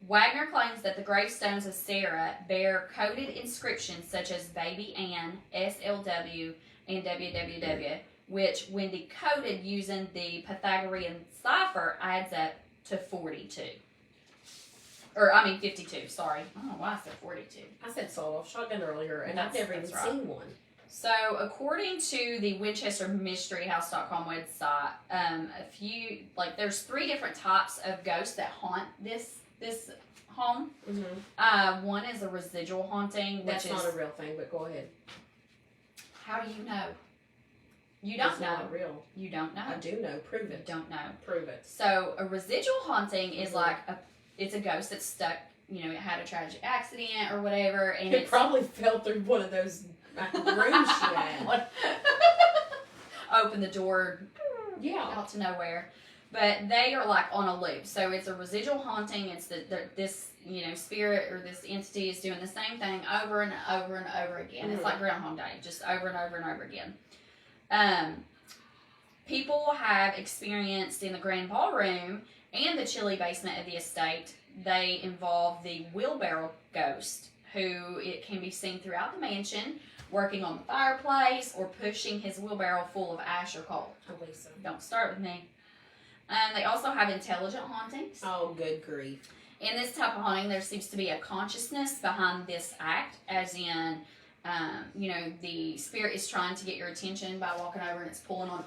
Wagner claims that the gravestones of Sarah bear coded inscriptions such as Baby Ann, SLW, and WWW, which, when decoded using the Pythagorean cipher, adds up to 42. 52, sorry. I don't know why I said 42. I said sawed-off shotgun earlier, and I've never even That's right. seen one. So, according to the winchester-mystery-house.com website, there's 3 different types of ghosts that haunt this home. Mm-hmm. One is a residual haunting, That's which not is... a real thing, but go ahead. How do you know? You don't It's know. not real. You don't know. I do know. Prove You it. don't know. Prove it. So, a residual haunting is Mhm. like it's a ghost that's stuck, it had a tragic accident or whatever, and It it's... probably fell through one of those rooms she had. Open the door Yeah. out to nowhere. But they are like on a loop. So it's a residual haunting. It's this spirit or this entity is doing the same thing over and over and over again. It's like Groundhog Day, just over and over and over again. People have experienced in the grand ballroom and the chilly basement of the estate, they involve the wheelbarrow ghost, who it can be seen throughout the mansion, working on the fireplace or pushing his wheelbarrow full of ash or coal. Elisa. Don't start with me. They also have intelligent hauntings. Oh, good grief. In this type of haunting, there seems to be a consciousness behind this act, as in, the spirit is trying to get your attention by walking over and it's pulling on.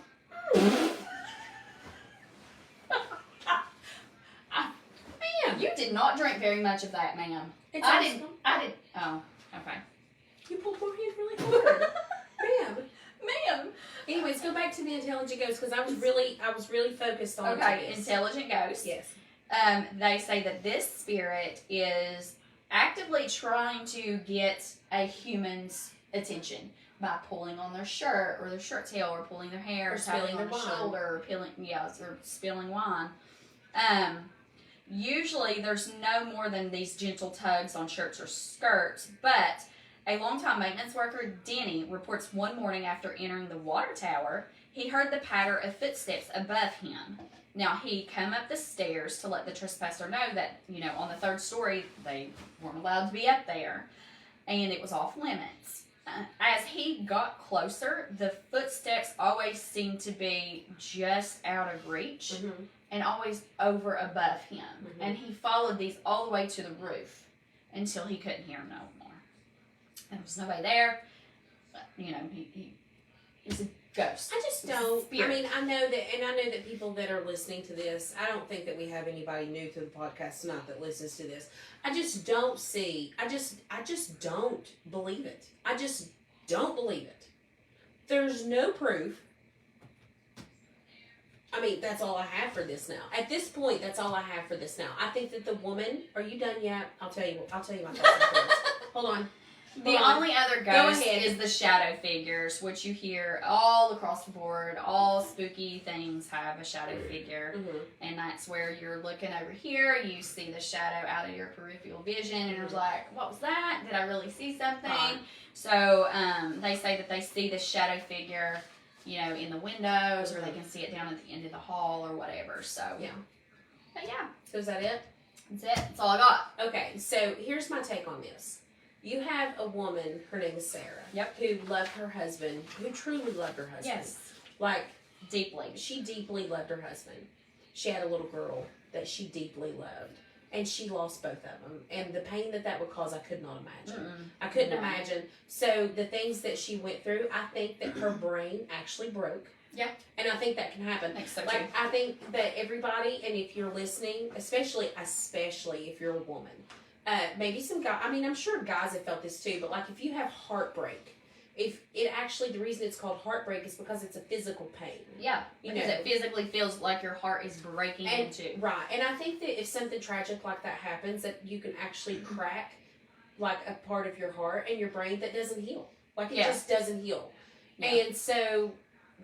Ma'am, you did not drink very much of that, ma'am. It's I awesome. did. Oh, okay. You pulled my hand really hard. Ma'am. Ma'am. Anyways, go back back to the intelligent ghost because I was really focused on Okay, this. intelligent ghost. Yes. They say that this spirit is actively trying to get a human's attention by pulling on their shirt or their shirt tail or pulling their hair Or or spilling tapping on their their wine. shoulder or spilling wine. Usually there's no more than these gentle tugs on shirts or skirts, but a longtime maintenance worker, Denny, reports one morning after entering the water tower, he heard the patter of footsteps above him. Now, he come up the stairs to let the trespasser know that, on the third story, they weren't allowed to be up there, and it was off limits. As he got closer, the footsteps always seemed to be just out of reach Mm-hmm. and always over above him. Mhm. And he followed these all the way to the roof until he couldn't hear no more. There was nobody there. He's a ghost. I just It's a don't. spirit. I mean, I know that people that are listening to this, I don't think that we have anybody new to the podcast tonight that listens to this. I just don't see. I just don't believe it. I just don't believe it. There's no proof. I mean, that's all I have for this now. At this point, that's all I have for this now. I think that the woman. Are you done yet? I'll tell you my thoughts afterwards. Hold on. The only other ghost ahead. is the shadow figures, which you hear all across the board. All spooky things have a shadow figure. Mm-hmm. And that's where you're looking over here. You see the shadow out of your peripheral vision. And you're like, what was that? Did I really see something? Right. So they say that they see the shadow figure, in the windows, or they can see it down at the end of the hall or whatever. So, Yeah. But yeah, So is that it? that's it. That's all I got. Okay, so here's my take on this. You have a woman, her name is Sarah, Yep. who loved her husband, who truly loved her husband. Yes. Like, Deeply. she deeply loved her husband. She had a little girl that she deeply loved. And she lost both of them. And the pain that would cause, I could not imagine. Mm-mm. I couldn't No. imagine. So the things that she went through, I think that her brain actually broke. Yeah. And I think that can happen. I think so, too. Like, I think that everybody, and if you're listening, especially if you're a woman, maybe some guys, I mean, I'm sure guys have felt this too, but like if you have heartbreak, if it actually, the reason it's called heartbreak is because it's a physical pain. Yeah, You because know. it physically feels like your heart is breaking into. Right. And I think that if something tragic like that happens, that you can actually crack like a part of your heart and your brain that doesn't heal. Like it Yeah. just doesn't heal. Yeah. And so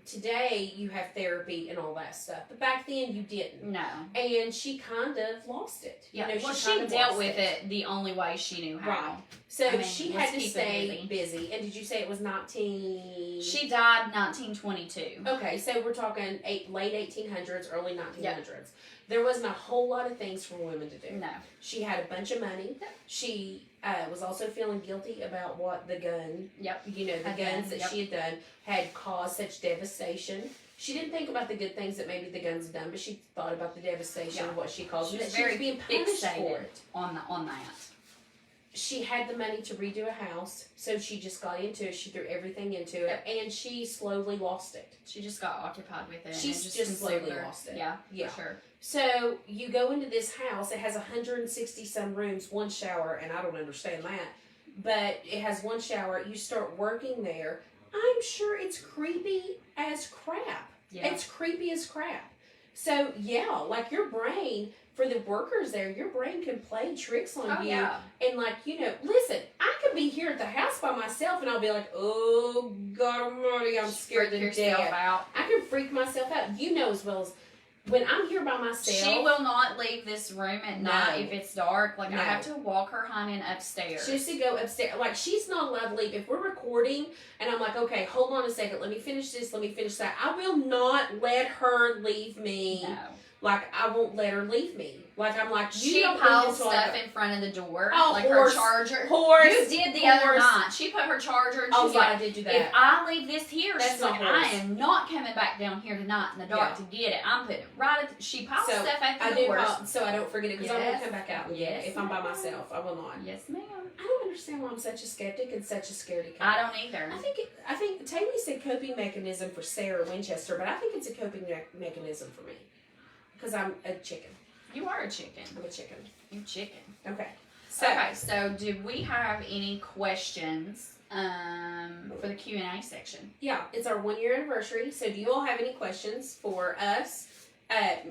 today you have therapy and all that stuff. But back then you didn't. No. And she kind of lost it. Yeah. You know, Well, kind she of dealt lost with it the only way she knew how. Right. So I mean, she let's had to keep it stay busy. And did you say it was 19? She died 1922. Okay, so we're talking late 1800s, early 1900s. There wasn't a whole lot of things for women to do. No. She had a bunch of money. Yep. She was also feeling guilty about what the gun, Yep. the Had guns done, that yep. she had done had caused such devastation. She didn't think about the good things that maybe the guns had done, but she thought about the devastation Yeah. of what she caused. She was She was very being punished for fixated it. on that. She had the money to redo a house, so she just got into it. She threw everything into it, and she slowly lost it. She just got occupied with it. She's and it just consumed slowly her. lost it. Yeah, Yeah. for sure. So you go into this house. It has 160 some rooms, one shower, and I don't understand that. But it has one shower. You start working there. I'm sure it's creepy as crap. Yeah. It's creepy as crap. So yeah, like your brain, for the workers there, your brain can play tricks on Oh, you. yeah. And like, listen, I could be here at the house by myself and I'll be like, oh God almighty, I'm scared Freak to yourself death. out. I can freak myself out. You know as well as when I'm here by myself. She will not leave this room at night No. if it's dark. Like, No. I have to walk her honey upstairs. Just to go upstairs. Like, she's not allowed to leave. If we're recording and I'm like, okay, hold on a second, let me finish this, let me finish that, I will not let her leave me. No. Like, I won't let her leave me. Like, I'm like, you She don't piles leave until I stuff go. in front of the door. Oh, like horse. her charger. Horse. You did the other Horse. night. She put her charger and she Oh, was yeah, like, I did do that. if I leave this here, That's she's not like, I horse. am not coming back down here tonight in the dark Yeah. to get it. I'm putting it right at she piles So, stuff at I the do doors. so I don't forget it because I won't Yes. come back out and get it Yes, if I'm by ma'am. myself. I will not. Yes, ma'am. I don't understand why I'm such a skeptic and such a scaredy cat. I don't either. I think Taylor said coping mechanism for Sarah Winchester, but I think it's a coping mechanism for me because I'm a chicken. You are a chicken. I'm a chicken. You chicken. Okay. So Okay, so do we have any questions for the Q&A section. Yeah, it's our 1 year anniversary. So do you all have any questions for us?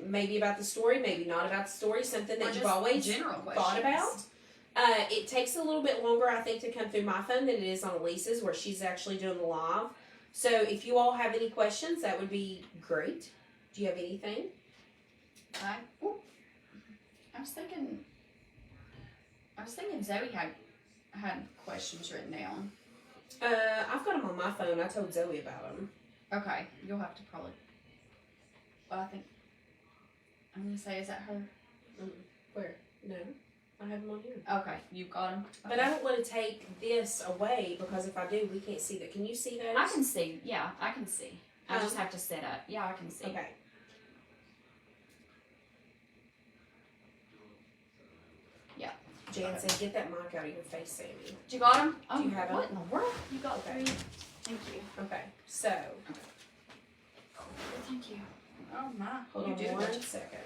Maybe about the story, maybe not about the story, something that you've always general thought about. It takes a little bit longer, I think, to come through my phone than it is on Elisa's, where she's actually doing the live. So if you all have any questions, that would be great. Do you have anything? I was thinking Zoe had questions written down. I've got them on my phone. I told Zoe about them. Okay, you'll have to probably. Well, I think I'm gonna say, is that her? Where? No, I have them on here. Okay, you got them. Okay. But I don't want to take this away because if I do, we can't see that. Can you see those? I can see. Yeah, I can see. I just have to set up. Yeah, I can see. Okay. Yeah. Jan said, "Get that mic out of your face, Sammy." You got them? Do you have 'em? What in the world? You got Okay. 3. Thank you. Okay. So, Thank you. Oh my. hold You on do. 1 second.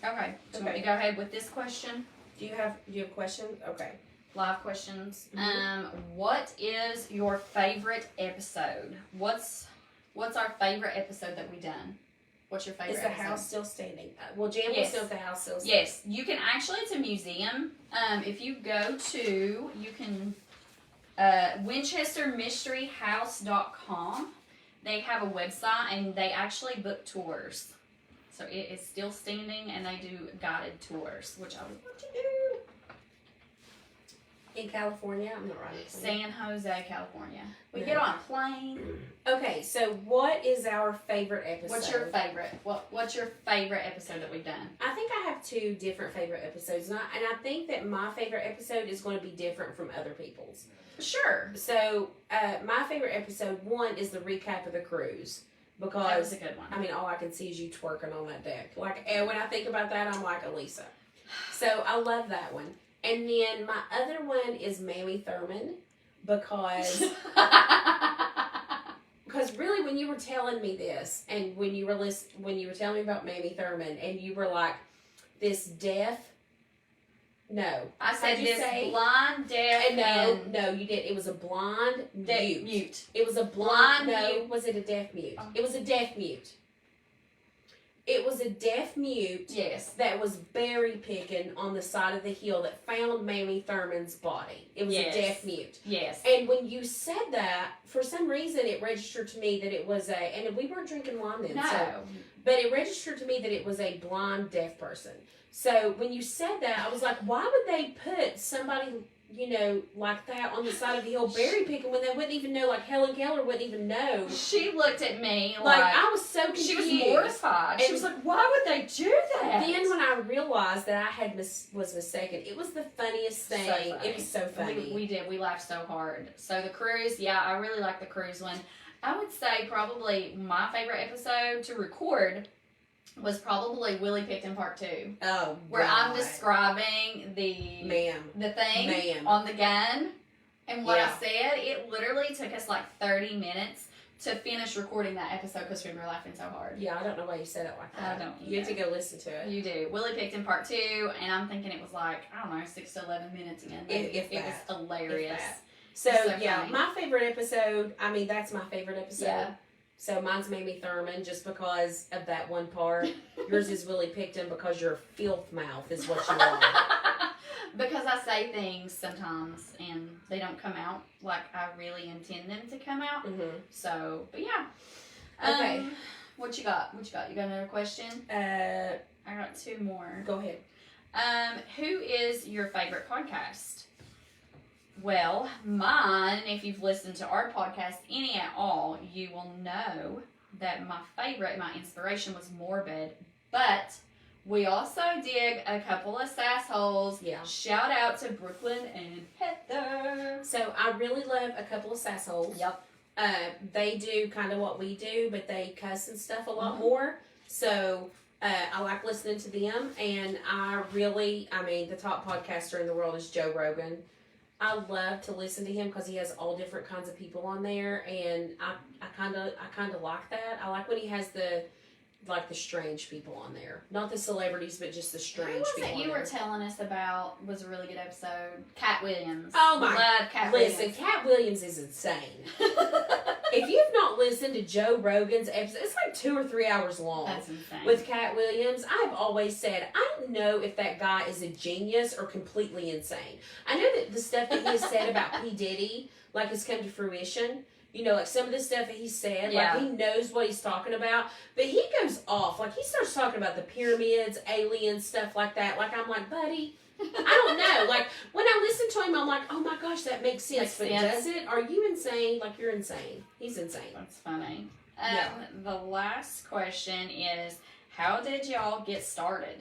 Okay. So Okay. let me go ahead with this question. Do you have questions? Okay. Live questions. Mhm. What is your favorite episode? What's our favorite episode that we done? What's your favorite Is the episode? house still standing? Well, Jan Yes. wants to know if the house still standing. Yes, you can actually, it's a museum. If you go to, you can, winchester-mystery-house-photos. They have a website and they actually book tours. So it is still standing and they do guided tours, which I would love to do. In California? I'm not right. San Jose, California. We Yeah. get on a plane. Okay, so what is our favorite episode? What's your favorite? What's your favorite episode that we've done? I think I have 2 different favorite episodes, and I think that my favorite episode is going to be different from other people's. Sure. So, my favorite episode 1 is the recap of the cruise. That was Because, a good one. I mean, all I can see is you twerking on that deck. Like, and when I think about that, I'm like Elisa. So, I love that one. And then my other one is Mamie Thurman, because really, when you were telling me this, and when you were telling me about Mamie Thurman, and you were like, this deaf. No, I said How'd you this say? blind, deaf, and no, you did. It was a blonde mute. mute. It was a blind mute. No, was it a deaf mute? Oh. It was a deaf mute. It was a deaf mute. Yes. That was berry picking on the side of the hill that found Mamie Thurman's body. It was Yes. a deaf mute. Yes. And when you said that, for some reason it registered to me that it was and we weren't drinking wine then. No. So, but it registered to me that it was a blind deaf person. So when you said that, I was like, why would they put somebody, like that on the side of the hill berry picking when they wouldn't even know, like Helen Keller wouldn't even know. She looked at me Like, like I was so confused. she was mortified. She And was like, why would they do that? Then when I realized that I was mistaken, it was the funniest thing. So funny. It was so funny. We did. We laughed so hard. So the cruise, yeah, I really like the cruise one. I would say probably my favorite episode to record was probably Willie Pickton Part 2. Oh, Where I'm God. describing the thing Ma'am. on the gun. And what Yeah. I said, it literally took us like 30 minutes to finish recording that episode because we were laughing so hard. Yeah, I don't know why you said it like that. I don't You have to go listen to it. You do. Willie Pickton Part 2, and I'm thinking it was like, I don't know, 6 to 11 minutes again. If it was that. hilarious. If that. So yeah, funny. my favorite episode, that's my favorite episode. Yeah. So mine's Mamie Thurman just because of that one part. Yours is Willie Pickton because your filth mouth is what you are. Because I say things sometimes and they don't come out like I really intend them to come out. Mm-hmm. So, but yeah. Okay. What you got? You got another question? I got 2 more. Go ahead. Who is your favorite podcast? Well, mine, if you've listened to our podcast any at all, you will know that my inspiration was Morbid, but we also dig a couple of sassholes. Yeah. Shout out to Brooklyn and Heather. So I really love a couple of sassholes. Yep. They do kind of what we do, but they cuss and stuff a lot Mhm. more. So I like listening to them, and the top podcaster in the world is Joe Rogan. I love to listen to him because he has all different kinds of people on there, and I kind of like that. I like when he has the like the strange people on there. Not the celebrities, but just the strange Who was people it on you there. were telling us about was a really good episode? Cat Williams. Oh my! Love Cat Listen, Williams. Cat Williams is insane. If you've not listened to Joe Rogan's episode, it's like 2 or 3 hours long. That's insane. With Cat Williams, I've always said, I don't know if that guy is a genius or completely insane. I know that the stuff that he has said about P. Diddy, like, has come to fruition. You know, like, some of the stuff that he said, Yeah. like, he knows what he's talking about. But he goes off. Like, he starts talking about the pyramids, aliens, stuff like that. Like, I'm like, buddy, I don't know. Like, when I listen to him, I'm like, oh my gosh, that makes sense. Makes But sense. does it? Are you insane? Like, you're insane. He's insane. That's funny. Yeah. The last question is, how did y'all get started?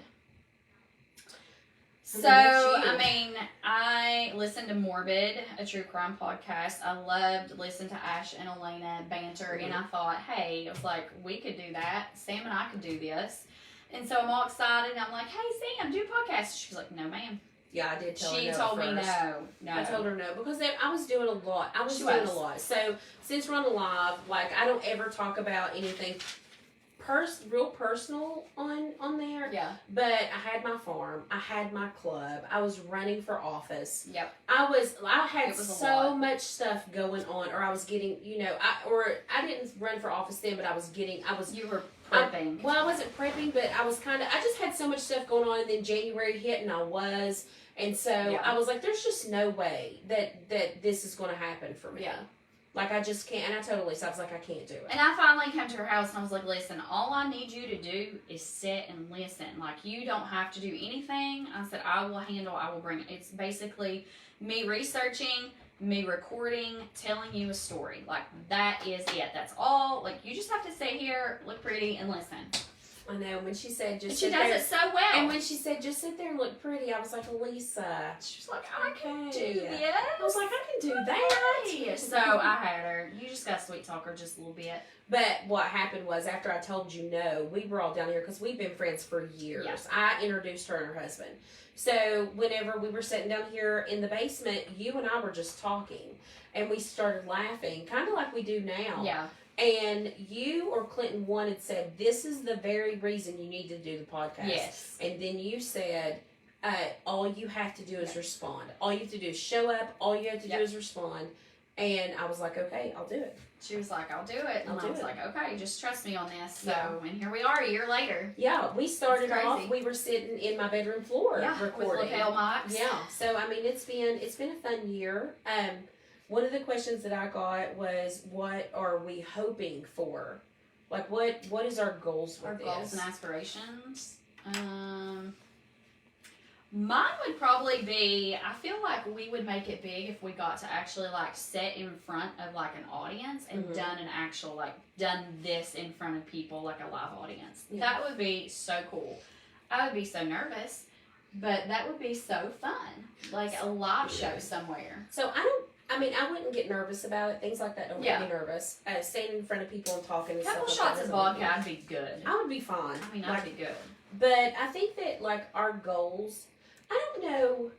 So, I mean, I listened to Morbid, a true crime podcast. I loved listening to Ash and Elena banter, and I thought, hey, I was like, we could do that. Sam and I could do this. And so I'm all excited, and I'm like, hey, Sam, do a podcast. She's like, no, ma'am. Yeah, I did tell her She no told at me first. no. I told her no because I was doing a lot. I was She doing was. a lot. So since we're on the live, like I don't ever talk about anything real personal on there. Yeah. But I had my farm. I had my club. I was running for office. Yep. I had It was a so lot. much stuff going on, or I was getting, I didn't run for office then, but I was. You were prepping. Well, I wasn't prepping, but I was I just had so much stuff going on, and then January hit, and I was. And so Yeah. I was like, there's just no way that this is going to happen for me. Yeah. Like, I just can't. And I told Lisa, I was like, I can't do it. And I finally came to her house and I was like, listen, all I need you to do is sit and listen. Like, you don't have to do anything. I said, I will bring it. It's basically me researching, me recording, telling you a story. Like, that is it. That's all. Like, you just have to sit here, look pretty, and listen. I know. When she said, just And she sit does there. it so well. And when she said, just sit there and look pretty, I was like, Lisa. She was like, I can Okay. do this. I was like, I can do that. Hey. So I had her. You just got to sweet talk her just a little bit. But what happened was, after I told you no, we were all down here because we've been friends for years. Yeah. I introduced her and her husband. So whenever we were sitting down here in the basement, you and I were just talking. And we started laughing, kind of like we do now. Yeah. And you or Clinton wanted said, this is the very reason you need to do the podcast. Yes. And then you said, all you have to do is respond. All you have to do is show up. All you have to do is respond. And I was like, okay, I'll do it. She was like, I'll do it. And I'll I do was it. like, okay, just trust me on this. So, Yeah. and here we are a year later. Yeah, we started It's off, crazy. we were sitting in my bedroom floor With recording. lapel mics. Yeah, so I mean, it's been a fun year. One of the questions that I got was, what are we hoping for? Like, what is our goals with Our this? goals and aspirations. Mine would probably be, I feel like we would make it big if we got to actually like sit in front of like an audience and Mhm. done this in front of people, like a live audience. Yeah. That would be so cool. I would be so nervous, but that would be so fun. Like a live show somewhere. So I wouldn't get nervous about it. Things like that don't Yeah. make me nervous. Standing in front of people and talking and A couple stuff like shots that of doesn't make me- vodka, I'd be good. I would be fine. I mean, Like, I'd be good. but I think that, like, our goals, I don't know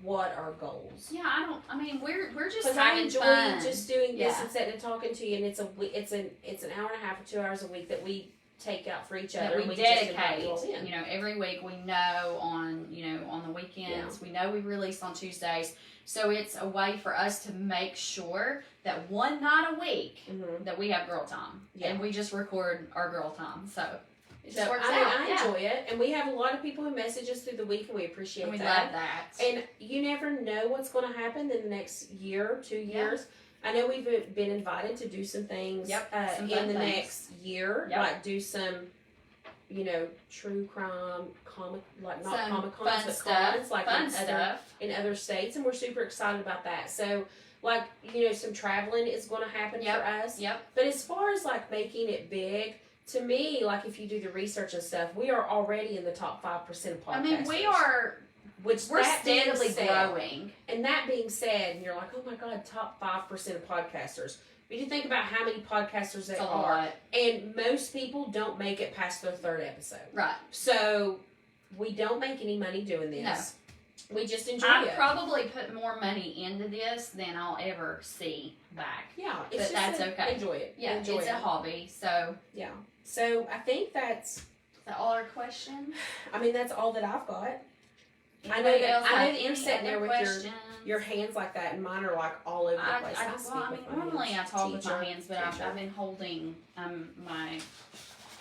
what our goals. Yeah, we're just Because I having enjoy fun. just doing this Yeah. and sitting and talking to you, and it's an hour and a half or 2 hours a week that we take out for each that other. we and we just invite dedicate. you all in. You know, every week we know on the weekends. We know we release on Tuesdays, so it's a way for us to make sure that one night a week Mhm. that we have girl time, Yeah. and we just record our girl time. So it just So works I mean, out. I Yeah. enjoy it, and we have a lot of people who message us through the week, and we appreciate And we that. love that. And you never know what's going to happen in the next year, 2 Yeah. years. I know we've been invited to do some things Some in fun the things. next year, Yep. like do some, true crime, comic, like not Some comic cons, fun but stuff. cons, like Fun in stuff. other states, and we're super excited about that. So, like, some traveling is going to happen Yep. for us. Yep. But as far as like making it big, to me, like if you do the research and stuff, we are already in the top 5% of podcasters. I mean, we are. Which We're that being steadily said- growing. And that being said, and you're like, oh my God, top 5% of podcasters. But you think about how many podcasters there It's a are. lot. And most people don't make it past their third episode. Right. So we don't make any money doing this. we just enjoy I it. probably put more money into this than I'll ever see back. Yeah, But that's okay. Enjoy it. Yeah, enjoy it's it. a hobby. So, Yeah. So I think that's. is that all our questions? I mean, that's all that I've got. Anybody else I know have that you're any sitting there other with questions? your hands like that, and mine are like all over the place. Normally I talk with my Teacher. hands, but I've been holding my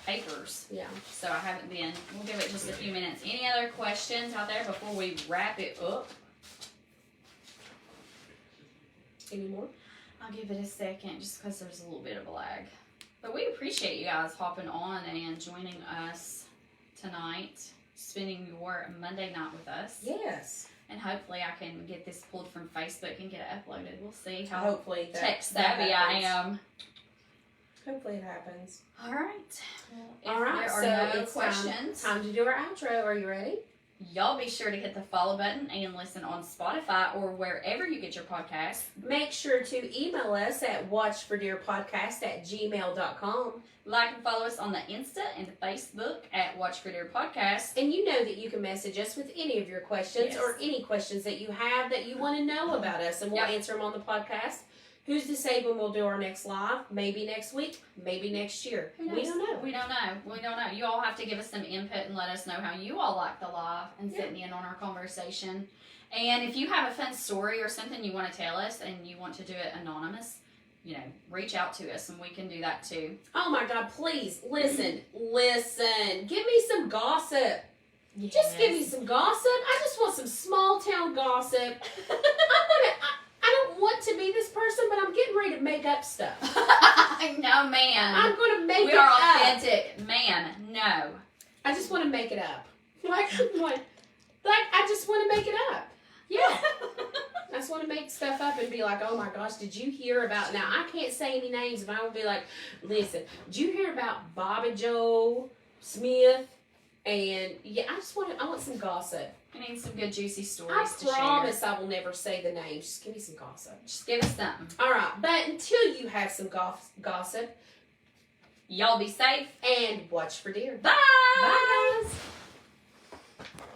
papers, Yeah. so I haven't been. We'll give it just a few minutes. Any other questions out there before we wrap it up? Any more? I'll give it a second just because there's a little bit of a lag. But we appreciate you guys hopping on and joining us tonight, spending your Monday night with us. Yes. And hopefully I can get this pulled from Facebook and get it uploaded. We'll see how Hopefully tech savvy I am. Hopefully it happens. All right. Well, All right. There are So no it's questions. time to do our outro. Are you ready? Y'all be sure to hit the follow button and listen on Spotify or wherever you get your podcasts. Make sure to email us at watchfordearpodcast@gmail.com. Like and follow us on the Insta and Facebook at Watch for Dear Podcast. And you know that you can message us with any of your questions Yes. or any questions that you have that you want to know about us, and we'll Yep. answer them on the podcast. Who's to say when we'll do our next live? Maybe next week, maybe next year. Who knows? We don't know. We don't know. We don't know. You all have to give us some input and let us know how you all like the live and sitting in on our conversation. And if you have a fun story or something you want to tell us and you want to do it anonymous, reach out to us and we can do that too. Oh my God, please, listen. Give me some gossip. Yes. Just give me some gossip. I just want some small town gossip. I don't want to be this person, but I'm getting ready to make up stuff. No, man. I'm going to make We it are up. authentic. Man, no. I just want to make it up. I just want to make it up. Yeah. I just want to make stuff up and be like, oh my gosh, did you hear about, now I can't say any names, but I will be like, listen, did you hear about Bobby Joe Smith? And yeah, I want some gossip. We need some good juicy I stories to share. promise I will never say the names. Just give me some gossip. Just give us something. All right, but until you have some gossip, Y'all be safe. and watch for deer. Bye. Bye, guys.